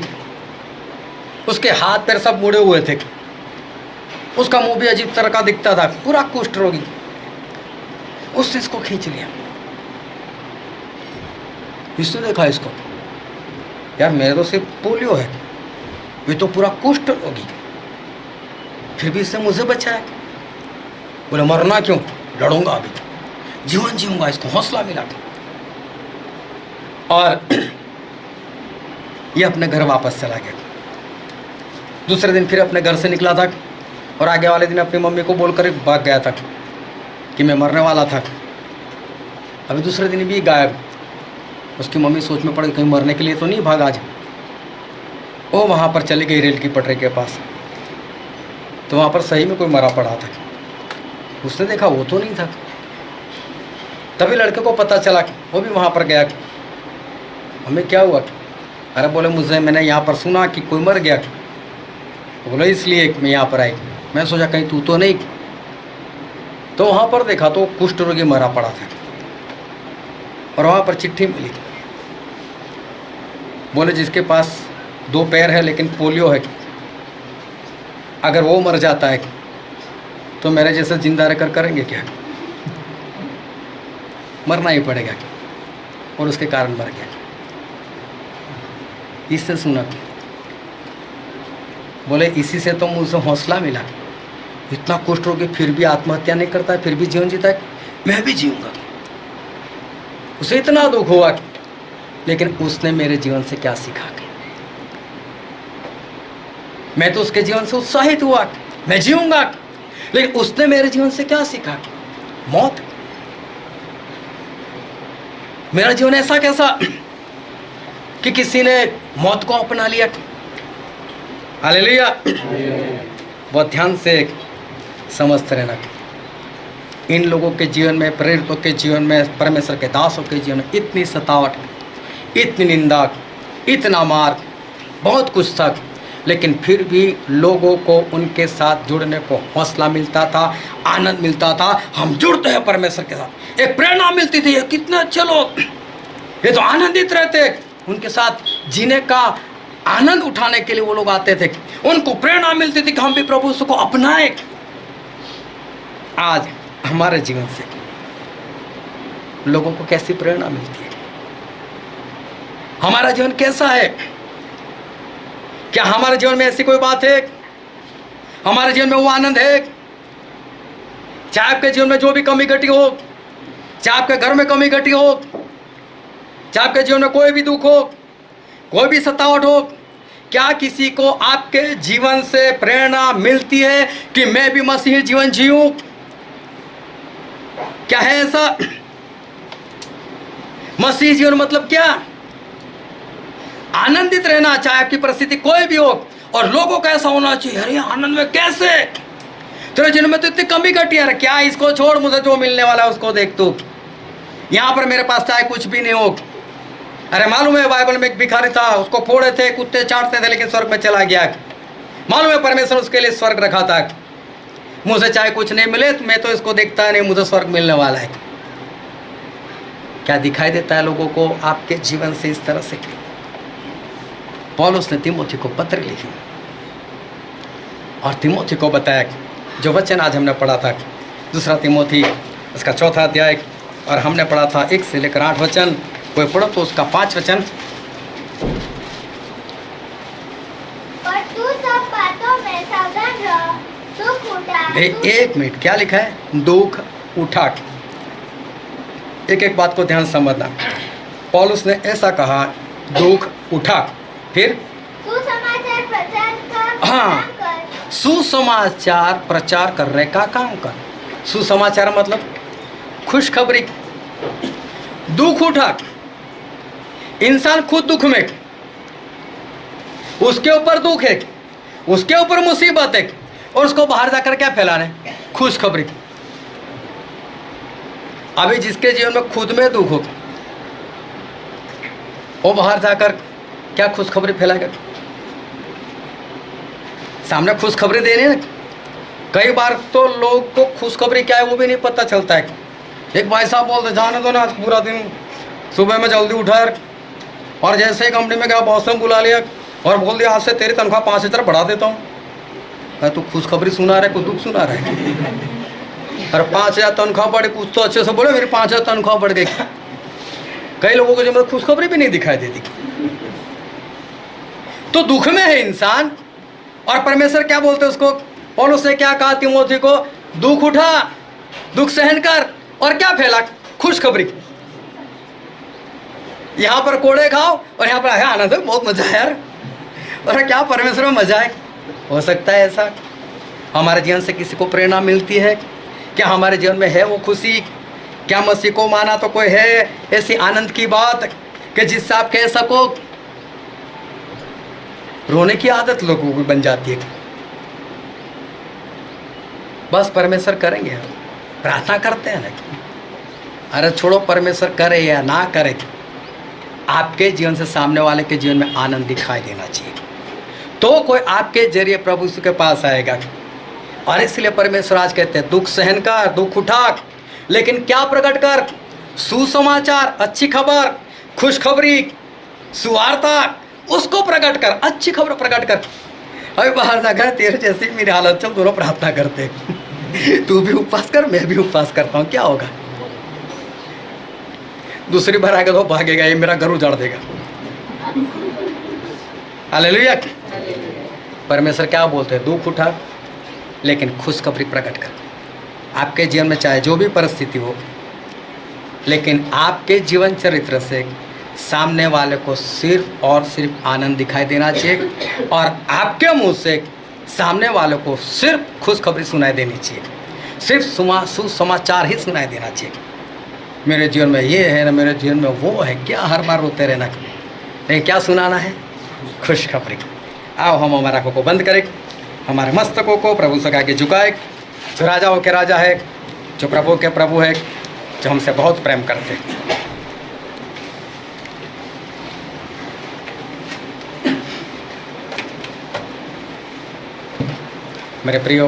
उसके हाथ पैर सब मुड़े हुए थे, उसका मुंह भी अजीब तरह का दिखता था, पूरा कुष्ठ रोगी। उसने इसको खींच लिया। इसने देखा इसको, यार मेरे तो सिर्फ पोलियो है, ये तो पूरा कुष्ठ रोगी, फिर भी इसने मुझे बचाया। बोले मरना क्यों, लड़ूंगा, अभी जीवन जीऊंगा, इसको हौसला मिला। और ये अपने घर वापस चला गया। दूसरे दिन फिर अपने घर से निकला था और आगे वाले दिन अपनी मम्मी को बोलकर भाग गया था कि मैं मरने वाला था। अभी दूसरे दिन भी गायब। उसकी मम्मी सोच में पड़ गई, कहीं मरने के लिए तो नहीं भागा आज। वो वहाँ पर चली गई रेल की पटरी के पास, तो वहाँ पर सही में कोई मरा पड़ा था। उसने देखा वो तो नहीं था। तभी लड़के को पता चला, वो भी वहाँ पर गया। हमें क्या हुआ? अरे बोले मुझे, मैंने यहाँ पर सुना कि कोई मर गया। बोले इसलिए मैं यहाँ पर आई, मैं सोचा कहीं तू तो नहीं। तो वहाँ पर देखा तो कुष्ठ रोगी मरा पड़ा था और वहाँ पर चिट्ठी मिली। बोले जिसके पास 2 पैर है लेकिन पोलियो है, अगर वो मर जाता है तो मेरे जैसे जिंदा रहकर करेंगे क्या? मरना ही पड़ेगा। और उसके कारण मर गया। इससे सुना, बोले इसी से तो मुझे हौसला मिला, इतना कुष्ठ रोगी फिर भी आत्महत्या नहीं करता है, फिर भी जीवन जीता है, मैं भी जीऊंगा। उसे इतना दुख हुआ, लेकिन उसने मेरे जीवन से क्या सीखा? मैं तो उसके जीवन से उत्साहित हुआ, मैं जीऊंगा, लेकिन उसने मेरे जीवन से क्या सीखा? मौत। मेरा जीवन ऐसा कैसा कि किसी ने मौत को अपना लिया। हालेलुया। बहुत ध्यान से समझते रहना। इन लोगों के जीवन में, प्रेरितों के जीवन में, परमेश्वर के दासों के जीवन में इतनी सतावट, इतनी निंदा, इतना मार, बहुत कुछ था, लेकिन फिर भी लोगों को उनके साथ जुड़ने को हौसला मिलता था, आनंद मिलता था। हम जुड़ते हैं परमेश्वर के साथ, एक प्रेरणा मिलती थी, कितने अच्छे लोग, ये तो आनंदित रहते, उनके साथ जीने का आनंद उठाने के लिए वो लोग आते थे, उनको प्रेरणा मिलती थी कि हम भी प्रभु को अपनाएं। आज हमारे जीवन से लोगों को कैसी प्रेरणा मिलती है? हमारा जीवन कैसा है? क्या हमारे जीवन में ऐसी कोई बात है? हमारे जीवन में वो आनंद है? चाहे आपके जीवन में जो भी कमी घटी हो, चाहे आपके घर में कमी घटी हो, चाहे आपके जीवन में कोई भी दुख हो, कोई भी सतावट हो, क्या किसी को आपके जीवन से प्रेरणा मिलती है कि मैं भी मसीही जीवन जीऊं? क्या है ऐसा? मसीही जीवन मतलब क्या? आनंदित रहना, चाहे आपकी परिस्थिति कोई भी हो, और लोगों का ऐसा होना चाहिए, अरे आनंद में कैसे, तेरे जीवन में तो इतनी कमी घटी है, क्या इसको छोड़, मुझे जो मिलने वाला है उसको देख तू। यहाँ पर मेरे पास चाहे कुछ भी नहीं हो, अरे मालूम है बाइबल में एक भिखारी था, उसको फोड़े थे, कुत्ते चाटते थे, लेकिन स्वर्ग में चला गया। मालूम है परमेश्वर उसके लिए स्वर्ग रखा था। मुझे चाहे कुछ नहीं मिले, तो मैं तो इसको देखता नहीं, मुझे स्वर्ग मिलने वाला है। क्या दिखाई देता है लोगों को आपके जीवन से इस तरह से? पौलुस ने तीमोथी को पत्र लिखी और तीमोथी को बताया जो वचन आज हमने पढ़ा था, 2 तीमोथी उसका 4 अध्याय, और हमने पढ़ा था 1 से लेकर 8 वचन। कोई पढ़ो तो उसका 5 वचन। एक मिनट, क्या लिखा है? दुख उठा। एक एक बात को ध्यान से समझना। पौलुस ने ऐसा कहा, दुख उठा, फिर सुसमाचार प्रचार का हाँ, काम कर। सुसमाचार प्रचार करने का काम कर। सुसमाचार मतलब खुशखबरी। दुख उठा, इंसान खुद दुख में, उसके ऊपर दुख है, उसके ऊपर मुसीबत है, और उसको बाहर जाकर क्या फैलाने? खुशखबरी। अभी जिसके जीवन में खुद में दुख हो, वो बाहर जाकर क्या खुशखबरी फैलाएगा? सामने खुशखबरी देने ना, कई बार तो लोग को खुशखबरी क्या है वो भी नहीं पता चलता है। एक भाई साहब बोलते, जाने दो ना, आज पूरा दिन सुबह में जल्दी उठा और जैसे ही कंपनी में गया, बॉस ने बुला लिया और बोल दिया, आज से तेरी तनख्वाह 5,000 बढ़ा देता हूँ। तो खुशखबरी सुना रहे, कुछ दुख सुना रहे। अरे 5,000 तनख्वाह बढ़ी, कुछ तो अच्छे से बोले, मेरी 5,000 तनख्वाह बढ़ गई। कई लोगों को जो खुशखबरी भी नहीं दिखाई देती। तो दुख में है इंसान, और परमेश्वर क्या बोलते हैं उसको? पौलुस ने क्या कहा तीमुथियुस को? दुख उठा, दुख सहन कर, और क्या फैला? खुशखबरी। यहाँ पर कोड़े खाओ और यहाँ पर आया आनंद है, बहुत मजा है यार। और क्या परमेश्वर में मजा है? हो सकता है ऐसा हमारे जीवन से किसी को प्रेरणा मिलती है? क्या हमारे जीवन में है वो खुशी? क्या मसीह को माना तो कोई है ऐसी आनंद की बात कि जिससे आप कह सको? रोने की आदत लोगों को बन जाती है। बस परमेश्वर करेंगे, हम प्रार्थना करते हैं ना। अरे छोड़ो परमेश्वर करे या ना करे, आपके जीवन से सामने वाले के जीवन में आनंद दिखाई देना चाहिए, तो कोई आपके जरिए प्रभु यीशु के पास आएगा। और इसलिए परमेश्वर आज कहते हैं, दुख सहन कर, दुख उठा, लेकिन क्या प्रकट कर? सुसमाचार, अच्छी खबर, खुशखबरी, सुवार्ता, उसको प्रकट कर। अच्छी खबर प्रकट कर। अभी बाहर जाकर तेरे जैसी मेरी हालत, चल दोनों प्रार्थना करते। तू भी उपवास कर, मैं भी उपवास करता हूँ, क्या होगा? दूसरी बार आएगा तो भागेगा, ये मेरा घर उजाड़ देगा। हालेलुया। परमेश्वर क्या बोलते हैं? दुख उठा, लेकिन खुशखबरी प्रकट कर। आपके जीवन में चाहे जो भी परिस्थिति हो, लेकिन आपके जीवन चरित्र से सामने वाले को सिर्फ और सिर्फ आनंद दिखाई देना चाहिए, और आपके मुंह से सामने वाले को सिर्फ खुशखबरी सुनाई देनी चाहिए, सिर्फ सुसमाचार ही सुनाई देना चाहिए। मेरे जीवन में ये है ना, मेरे जीवन में वो है, क्या हर बार रोते रहना? लेकिन क्या सुनाना है? खुशखबरी। आओ हम हमारा आँखों को बंद करें, हमारे मस्तकों को प्रभु से आगे झुकाए। जो राजाओं के राजा है, जो प्रभु के प्रभु है, जो हमसे बहुत प्रेम करते हैं। मेरे प्रियो,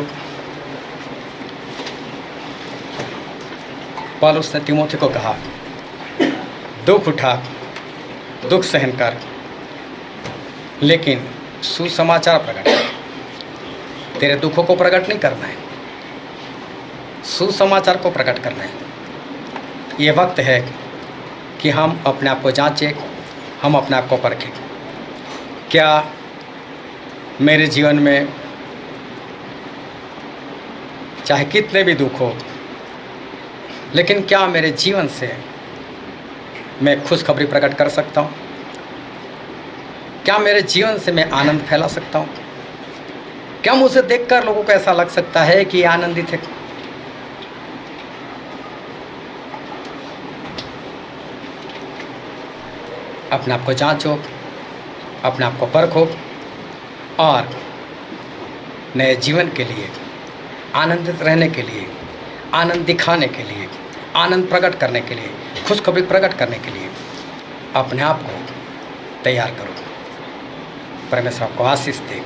पौलुस ने तीमुथियुस को कहा, दुख उठा, दुख सहन कर, लेकिन सुसमाचार प्रकट कर। तेरे दुखों को प्रकट नहीं करना है, सुसमाचार को प्रकट करना है। ये वक्त है कि हम अपने आप को जांचें, हम अपने आप को परखें। क्या मेरे जीवन में चाहे कितने भी दुख हो, लेकिन क्या मेरे जीवन से मैं खुशखबरी प्रकट कर सकता हूँ? क्या मेरे जीवन से मैं आनंद फैला सकता हूँ? क्या मुझे देखकर लोगों को ऐसा लग सकता है कि आनंदित है? अपने आप को जांचो, अपने आप को परखो, और नए जीवन के लिए, आनंदित रहने के लिए, आनंद दिखाने के लिए, आनंद प्रकट करने के लिए, खुशखबरी प्रकट करने के लिए अपने आप को तैयार करो। परमेश्वर आपको आशीष दे।